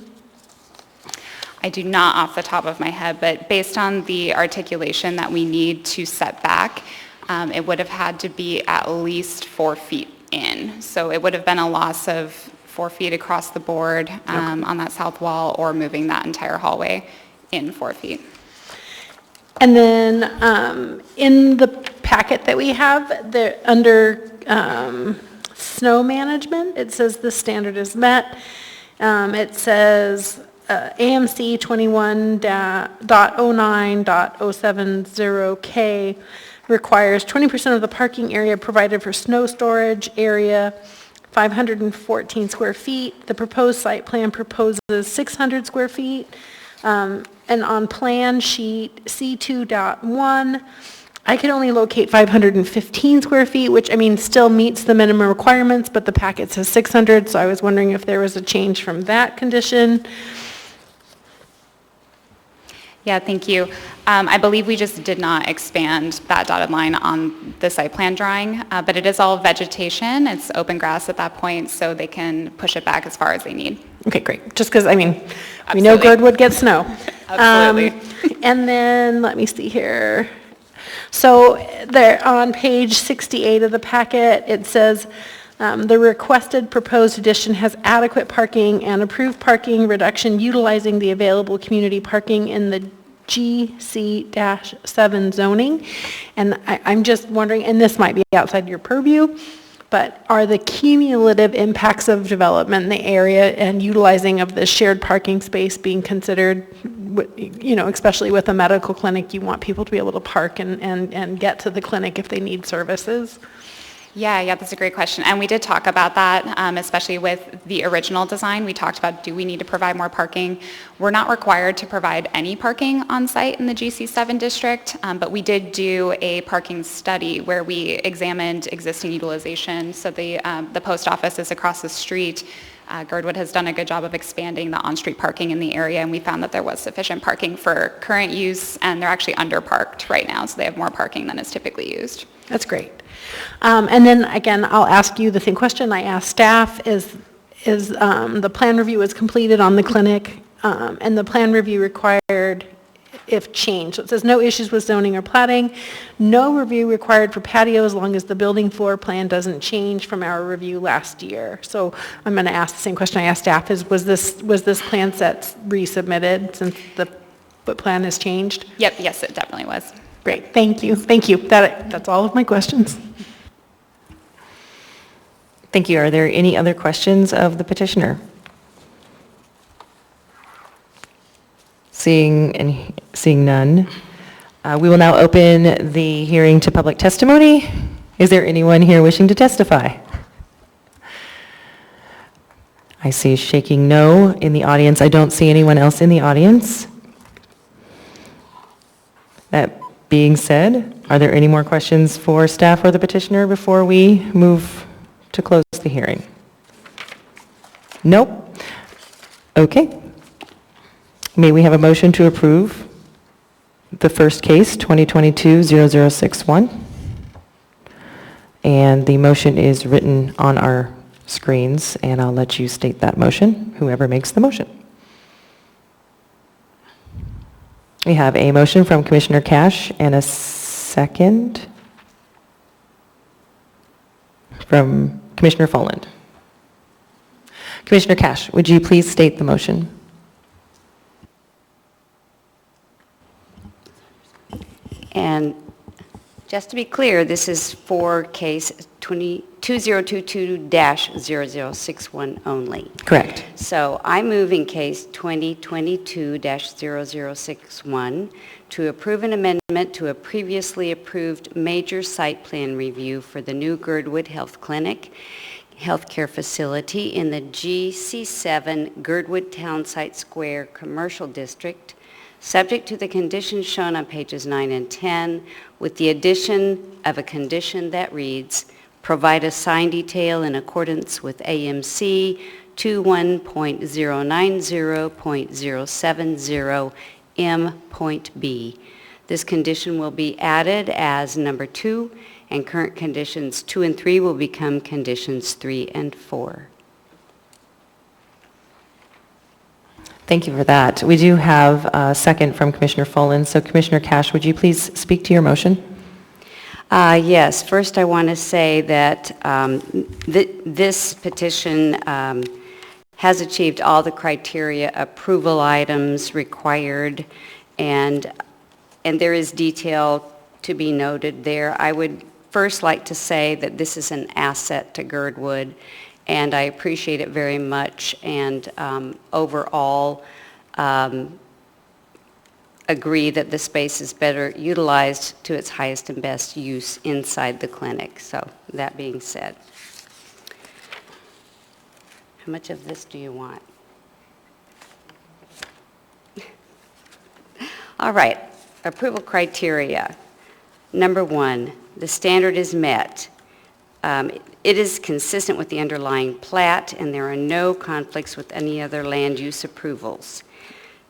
I do not off the top of my head, but based on the articulation that we need to set back, it would have had to be at least 4 feet in. So it would have been a loss of 4 feet across the board on that south wall, or moving that entire hallway in 4 feet. And then in the packet that we have, under snow management, it says the standard is met. It says AMC 21.09.070K requires 20% of the parking area provided for snow storage area, 514 square feet. The proposed site plan proposes 600 square feet. And on plan sheet C2.1, I could only locate 515 square feet, which, still meets the minimum requirements, but the packet says 600, so I was wondering if there was a change from that condition. Yeah, thank you. I believe we just did not expand that dotted line on the site plan drawing, but it is all vegetation. It's open grass at that point, so they can push it back as far as they need. Okay, great. Just because, we know Gurdwood gets snow. Absolutely. And then, let me see here. So there on page 68 of the packet, it says, the requested proposed addition has adequate parking and approved parking reduction utilizing the available community parking in the GC-7 zoning. And I'm just wondering, and this might be outside your purview, but are the cumulative impacts of development in the area and utilizing of the shared parking space being considered, especially with a medical clinic, you want people to be able to park and get to the clinic if they need services? Yeah, that's a great question. And we did talk about that, especially with the original design. We talked about, do we need to provide more parking? We're not required to provide any parking on site in the GC7 district, but we did do a parking study where we examined existing utilization. So the post office is across the street. Gurdwood has done a good job of expanding the on-street parking in the area, and we found that there was sufficient parking for current use, and they're actually underparked right now, so they have more parking than is typically used. That's great. And then, again, I'll ask you the same question I asked staff, is the plan review is completed on the clinic, and the plan review required if changed. So it says no issues with zoning or plating, no review required for patio as long as the building floor plan doesn't change from our review last year. So I'm going to ask the same question I asked staff, was this plan set resubmitted since the plan has changed? Yep, yes, it definitely was. Great, thank you. That's all of my questions. Thank you. Are there any other questions of the petitioner? Seeing none, we will now open the hearing to public testimony. Is there anyone here wishing to testify? I see shaking no in the audience. I don't see anyone else in the audience. That being said, are there any more questions for staff or the petitioner before we move to close the hearing? Nope. Okay. May we have a motion to approve the first case, 2022-0061? And the motion is written on our screens, and I'll let you state that motion, whoever makes the motion. We have a motion from Commissioner Cash and a second from Commissioner Folland. Commissioner Cash, would you please state the motion? And just to be clear, this is for case 2022-0061 only. Correct. So I move in case 2022-0061 to approve an amendment to a previously approved major site plan review for the new Gerdwood Health Clinic healthcare facility in the GC7 Gerdwood Townsite Square Commercial District, subject to the conditions shown on pages 9 and 10, with the addition of a condition that reads, provide a sign detail in accordance with AMC 21.090.070 M.B. This condition will be added as number 2, and current conditions 2 and 3 will become conditions 3 and 4. Thank you for that. We do have a second from Commissioner Folland. So Commissioner Cash, would you please speak to your motion? Yes. First, I want to say that this petition has achieved all the criteria approval items required, and there is detail to be noted there. I would first like to say that this is an asset to Girdwood, and I appreciate it very much, and overall agree that the space is better utilized to its highest and best use inside the clinic. So that being said, how much of this do you want? All right, approval criteria. Number 1, the standard is met. It is consistent with the underlying plat, and there are no conflicts with any other land use approvals.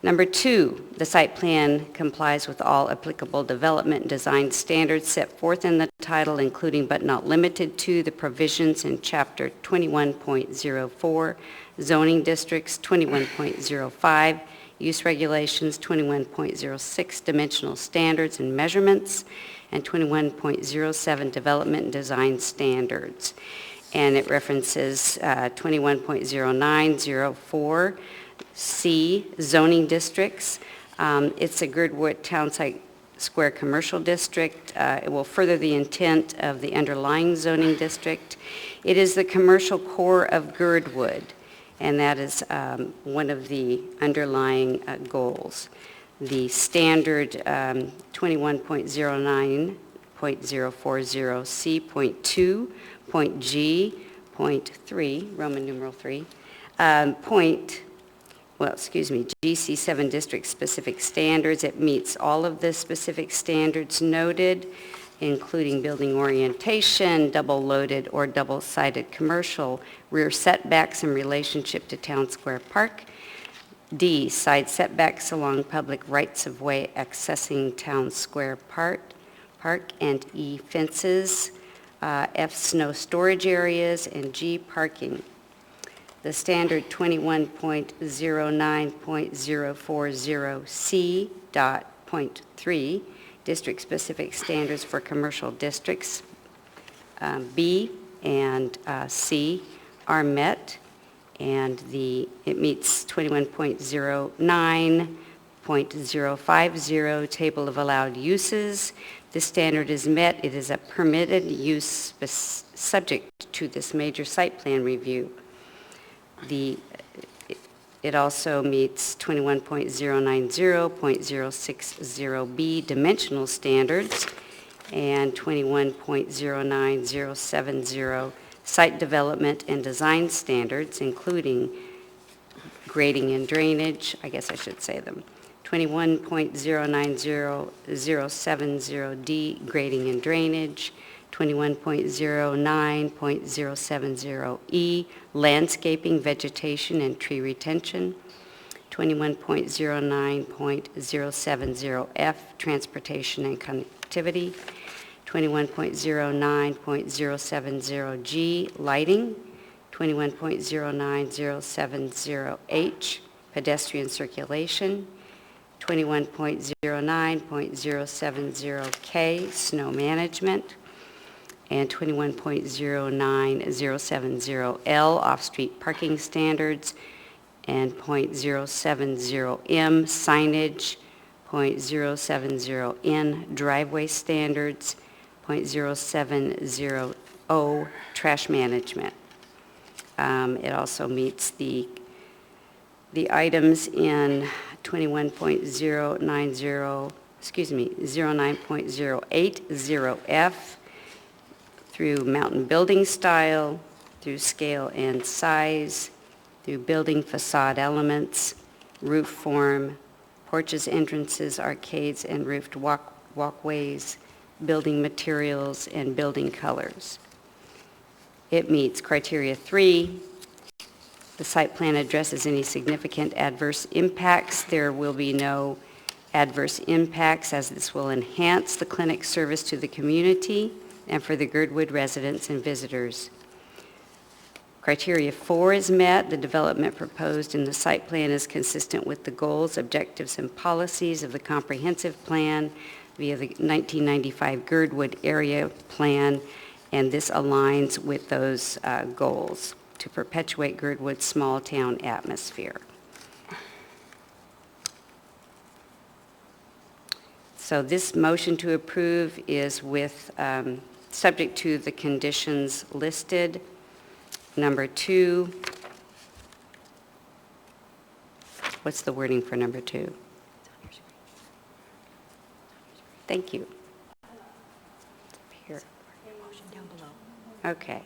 Number 2, the site plan complies with all applicable development and design standards set forth in the title, including but not limited to the provisions in Chapter 21.04, zoning districts 21.05, use regulations 21.06, dimensional standards and measurements, and 21.07 development and design standards. And it references 21.0904 C, zoning districts. It's a Gerdwood Townsite Square Commercial District. It will further the intent of the underlying zoning district. It is the commercial core of Gerdwood, and that is one of the underlying goals. The standard 21.09.040 C.2, point G, point 3, Roman numeral 3, GC7 district specific standards. It meets all of the specific standards noted. including building orientation, double-loaded or double-sided commercial, rear setbacks in relationship to Town Square Park. D, side setbacks along public rights-of-way accessing Town Square Park. And E, fences. F, snow storage areas. And G, parking. The standard 21.09.040C.3, district-specific standards for commercial districts, B and C are met, and it meets 21.09.050 table of allowed uses. This standard is met. It is a permitted use subject to this major site plan review. It also meets 21.090.060B dimensional standards and 21.09070 site development and design standards, including grading and drainage. I guess I should say them. 21.090.070D grading and drainage. 21.09.070E, landscaping, vegetation, and tree retention. 21.09.070F, transportation and connectivity. 21.09.070G, lighting. 21.09070H, pedestrian circulation. 21.09.070K, snow management. And 21.09070L, off-street parking standards, and .070M, signage, .070N, driveway standards, .070O, trash management. It also meets the items in 09.080F, through mountain building style, through scale and size, through building facade elements, roof form, porches, entrances, arcades, and roofed walkways, building materials, and building colors. It meets criteria 3. The site plan addresses any significant adverse impacts. There will be no adverse impacts, as this will enhance the clinic service to the community and for the Gurdwood residents and visitors. Criteria 4 is met. The development proposed in the site plan is consistent with the goals, objectives, and policies of the comprehensive plan via the 1995 Gerdwood area plan, and this aligns with those goals to perpetuate Gurdwood's small town atmosphere. So this motion to approve is with subject to the conditions listed. Number 2, what's the wording for number 2? Thank you. Here. Okay.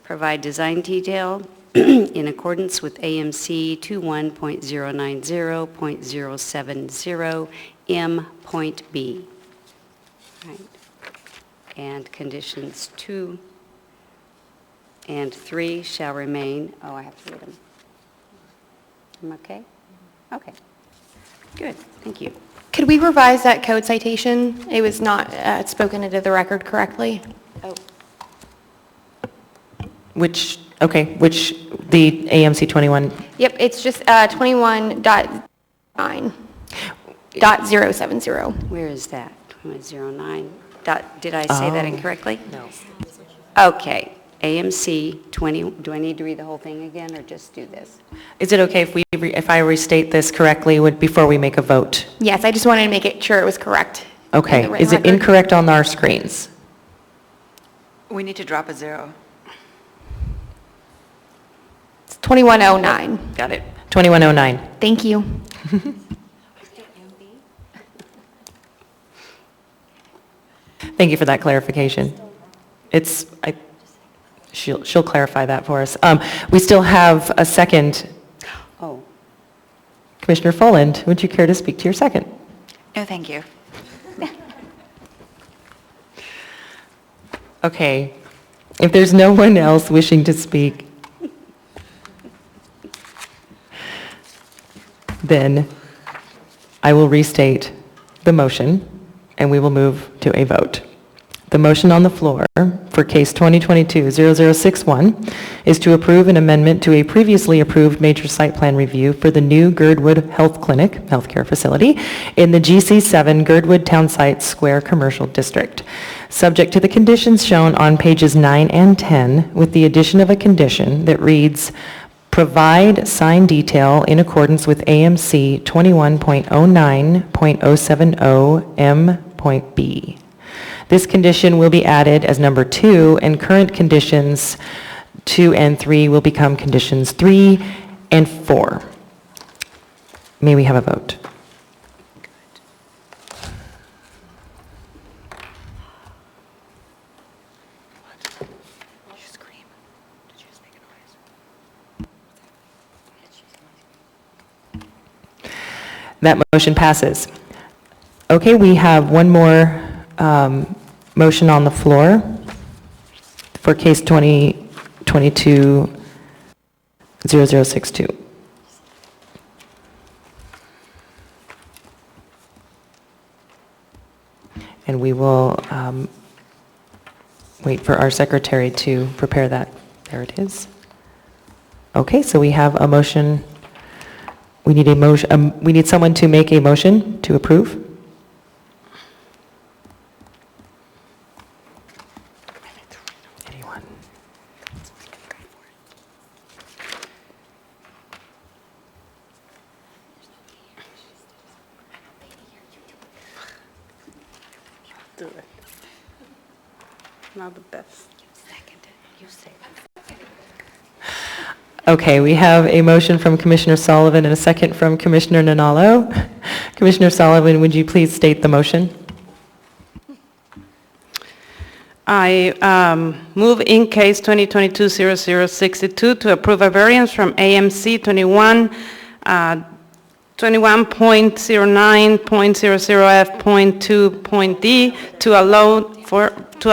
Provide design detail in accordance with AMC 21.090.070 M.B. Right. And conditions 2 and 3 shall remain. Oh, I have to read them. I'm okay? Okay. Good. Thank you. Could we revise that code citation? It was not spoken into the record correctly. Oh. Which, the AMC 21, Yep, it's just 21.9.070. Where is that? 2109. Did I say that incorrectly? No. Okay. AMC 20, do I need to read the whole thing again or just do this? is it okay if I restate this correctly before we make a vote? Yes, I just wanted to make it sure it was correct. Okay, in the written is it record. incorrect on our screens? We need to drop a 0. It's 2109. Got it. 2109. Thank you. Thank you for that clarification. She'll clarify that for us. We still have a second. Oh. Commissioner Folland, would you care to speak to your second? No, thank you. Okay, if there's no one else wishing to speak, then I will restate the motion, and we will move to a vote. The motion on the floor for case 2022-0061 is to approve an amendment to a previously approved major site plan review for the new Gerdwood Health Clinic, healthcare facility, in the GC7 Gerdwood Townsite Square Commercial District, subject to the conditions shown on pages 9 and 10, with the addition of a condition that reads, provide sign detail in accordance with AMC 21.09.070 M.B. This condition will be added as number 2, and current conditions 2 and 3 will become conditions 3 and 4. May we have a vote? That motion passes. Okay, we have one more motion on the floor for case 2022-0062. And we will wait for our secretary to prepare that. There it is. Okay, so we have a motion. We need a motion. We need someone to make a motion to approve. Anyone? Do it. Not the best. Okay, we have a motion from Commissioner Sullivan and a second from Commissioner Nanalo. Commissioner Sullivan, would you please state the motion? I move in case 2022-0062 to approve a variance from AMC 21.09.00F.2.D to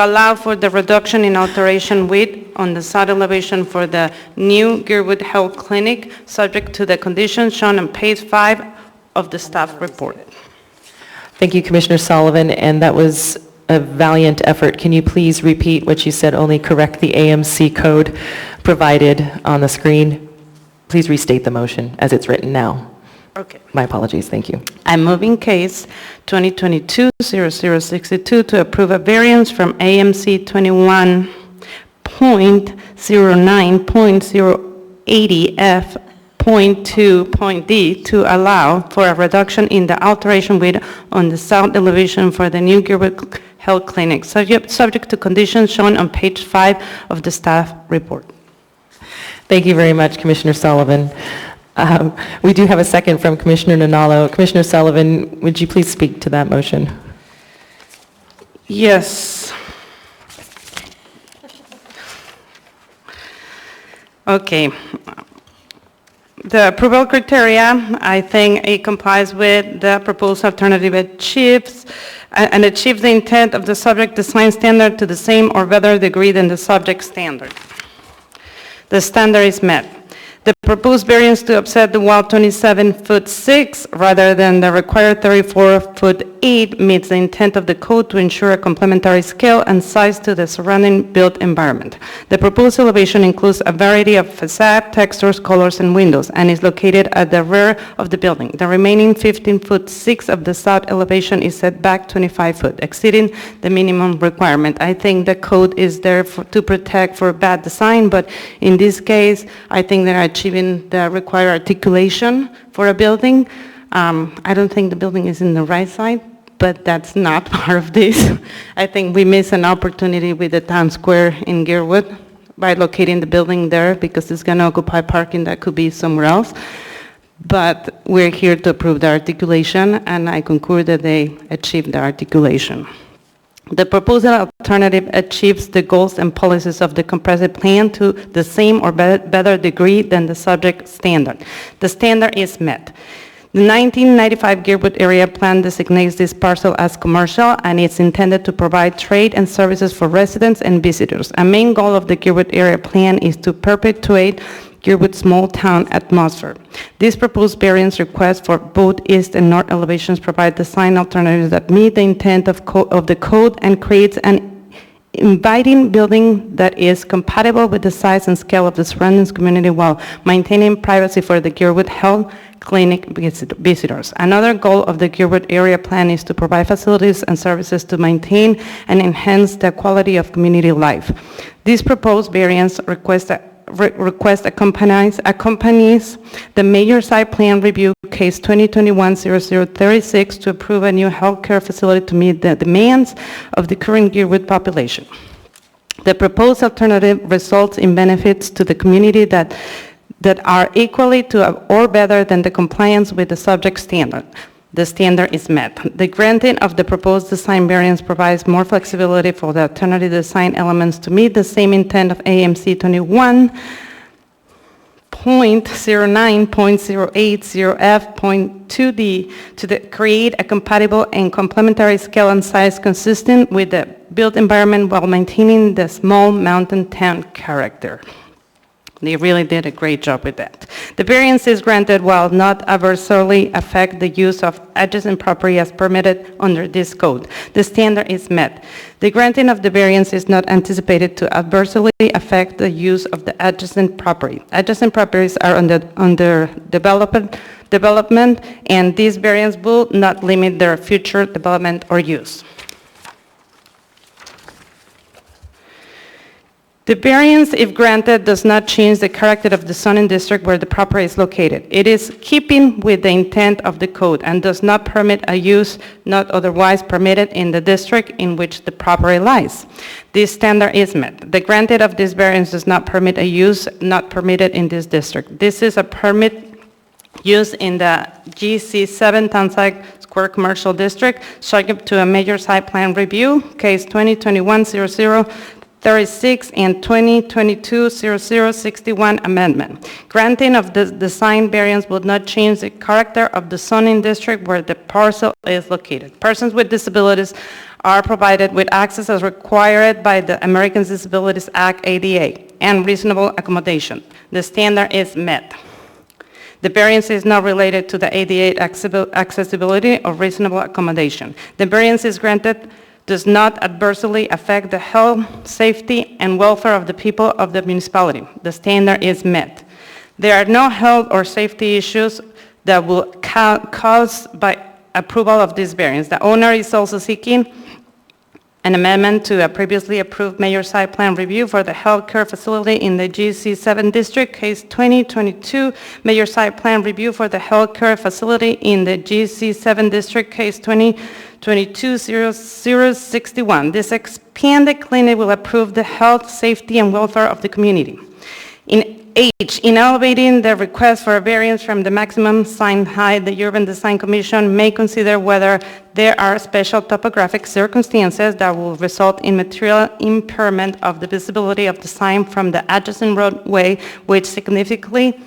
allow for the reduction in alteration width on the side elevation for the new Girdwood Health Clinic, subject to the conditions shown on page 5 of the staff report. Thank you, Commissioner Sullivan, and that was a valiant effort. Can you please repeat what you said, only correct the AMC code provided on the screen? Please restate the motion as it's written now. Okay. My apologies, thank you. I'm moving case 2022-0062 to approve a variance from AMC 21.09.080F.2.D to allow for a reduction in the alteration width on the south elevation for the new Girdwood Health Clinic, subject to conditions shown on page 5 of the staff report. Thank you very much, Commissioner Sullivan. We do have a second from Commissioner Nanalo. Commissioner Sullivan, would you please speak to that motion? Yes. Okay. The approval criteria, I think it complies with the proposed alternative achieves the intent of the subject design standard to the same or better degree than the subject standard. The standard is met. The proposed variance to offset the wall 27'6" rather than the required 34'8" meets the intent of the code to ensure a complementary scale and size to the surrounding built environment. The proposed elevation includes a variety of facade, textures, colors, and windows, and is located at the rear of the building. The remaining 15'6" of the south elevation is set back 25 foot, exceeding the minimum requirement. I think the code is there to protect for bad design, but in this case, I think they're achieving the required articulation for a building. I don't think the building is in the right side, but that's not part of this. I think we miss an opportunity with the town square in Girdwood by locating the building there because it's going to occupy parking that could be somewhere else. But we're here to approve the articulation, and I concur that they achieved the articulation. The proposed alternative achieves the goals and policies of the comprehensive plan to the same or better degree than the subject standard. The standard is met. The 1995 Girdwood area plan designates this parcel as commercial, and it's intended to provide trade and services for residents and visitors. A main goal of the Girdwood area plan is to perpetuate Girdwood's small town atmosphere. This proposed variance request for both east and north elevations provide design alternatives that meet the intent of the code and creates an inviting building that is compatible with the size and scale of the surrounding community while maintaining privacy for the Gerdwood Health Clinic visitors. Another goal of the Gerdwood area plan is to provide facilities and services to maintain and enhance the quality of community life. This proposed variance request accompanies the major site plan review case 2021-0036 to approve a new healthcare facility to meet the demands of the current Gerdwood population. The proposed alternative results in benefits to the community that are equally to or better than the compliance with the subject standard. The standard is met. The granting of the proposed design variance provides more flexibility for the alternative design elements to meet the same intent of AMC 21.09.080F.2D to create a compatible and complementary scale and size consistent with the built environment while maintaining the small mountain town character. They really did a great job with that. The variance is granted while not adversely affect the use of adjacent property as permitted under this code. The standard is met. The granting of the variance is not anticipated to adversely affect the use of the adjacent property. Adjacent properties are under development, and this variance will not limit their future development or use. The variance, if granted, does not change the character of the zoning district where the property is located. It is keeping with the intent of the code and does not permit a use not otherwise permitted in the district in which the property lies. This standard is met. The granted of this variance does not permit a use not permitted in this district. This is a permit used in the GC7 Townside Square Commercial District, subject to a major site plan review, case 2021-0036 and 2022-0061 amendment. Granting of the design variance will not change the character of the zoning district where the parcel is located. Persons with disabilities are provided with access as required by the Americans with Disabilities Act ADA and reasonable accommodation. The standard is met. The variance is not related to the ADA accessibility or reasonable accommodation. The variance is granted does not adversely affect the health, safety, and welfare of the people of the municipality. The standard is met. There are no health or safety issues that will cause by approval of this variance. The owner is also seeking an amendment to a previously approved major site plan review for the healthcare facility in the GC7 district, case 2022, major site plan review for the healthcare facility in the GC7 district, case 2022-0061. This expanded clinic will improve the health, safety, and welfare of the community. In H, in elevating the request for a variance from the maximum sign height, the Urban Design Commission may consider whether there are special topographic circumstances that will result in material impairment of the visibility of the sign from the adjacent roadway, which significantly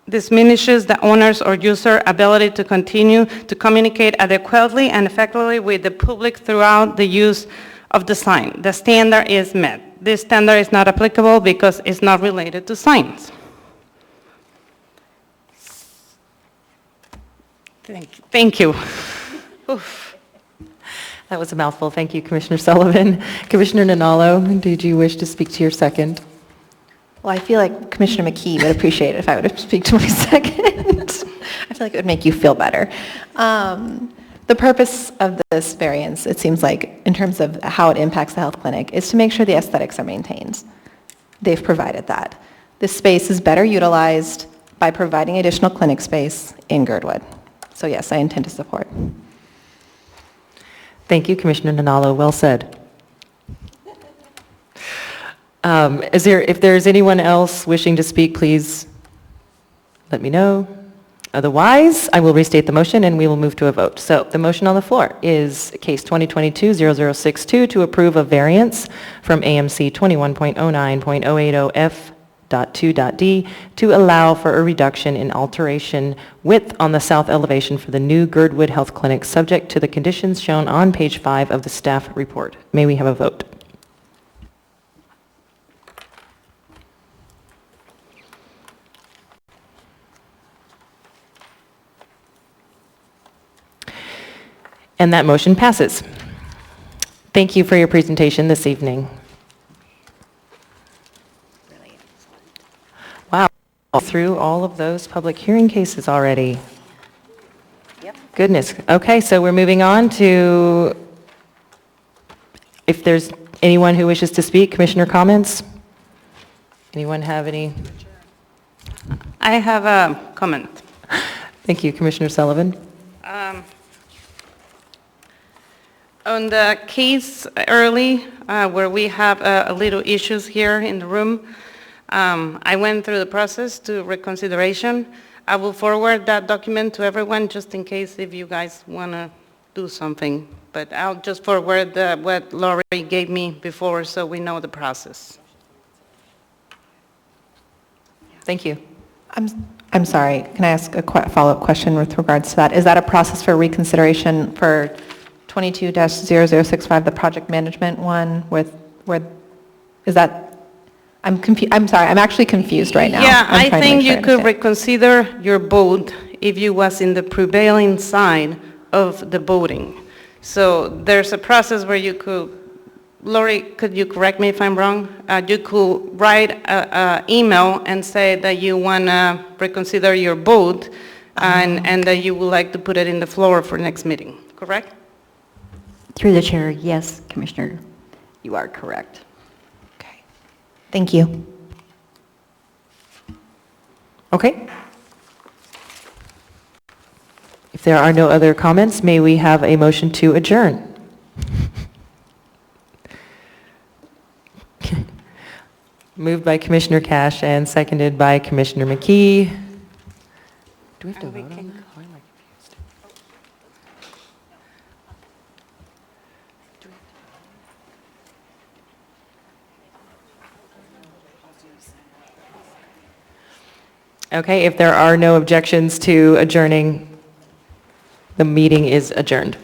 diminishes the owner's or user ability to continue to communicate adequately and effectively with the public throughout the use of the sign. The standard is met. This standard is not applicable because it's not related to signs. Thank you. Oof. That was a mouthful. Thank you, Commissioner Sullivan. Commissioner Nanalo, did you wish to speak to your second? Well, I feel like Commissioner McKee would appreciate it if I would speak to my second. I feel like it would make you feel better. The purpose of this variance, it seems like, in terms of how it impacts the health clinic, is to make sure the aesthetics are maintained. They've provided that. This space is better utilized by providing additional clinic space in Gurdwood. So yes, I intend to support. Thank you, Commissioner Nanalo. Well said. If there's anyone else wishing to speak, please let me know. Otherwise, I will restate the motion and we will move to a vote. So the motion on the floor is case 2022-0062 to approve a variance from AMC 21.09.080 5.2.d to allow for a reduction in alteration width on the south elevation for the new Gerdwood Health Clinic, subject to the conditions shown on page 5 of the staff report. May we have a vote? And that motion passes. Thank you for your presentation this evening. Wow, through all of those public hearing cases already. Yep. Goodness. Okay, so we're moving on to, if there's anyone who wishes to speak, commissioner comments? Anyone have any? I have a comment. Thank you, Commissioner Sullivan. On the case early, where we have a little issues here in the room, I went through the process to reconsideration. I will forward that document to everyone just in case if you guys want to do something. But I'll just forward what Lori gave me before so we know the process. Thank you. I'm sorry, can I ask a follow-up question with regards to that? Is that a process for reconsideration for 22-0065, the project management one, is that, I'm sorry, I'm actually confused right now. Yeah, I'm I trying to think make sure you I could understand. reconsider your vote if you was in the prevailing side of the voting. So there's a process where you could, Lori, could you correct me if I'm wrong? You could write an email and say that you want to reconsider your vote and that you would like to put it in the floor for next meeting, correct? Through the chair, yes, Commissioner, you are correct. Okay. Thank you. Okay. If there are no other comments, may we have a motion to adjourn? Moved by Commissioner Cash and seconded by Commissioner McKee. Do we have to vote on that? Why am I confused? Okay, if there are no objections to adjourning, the meeting is adjourned.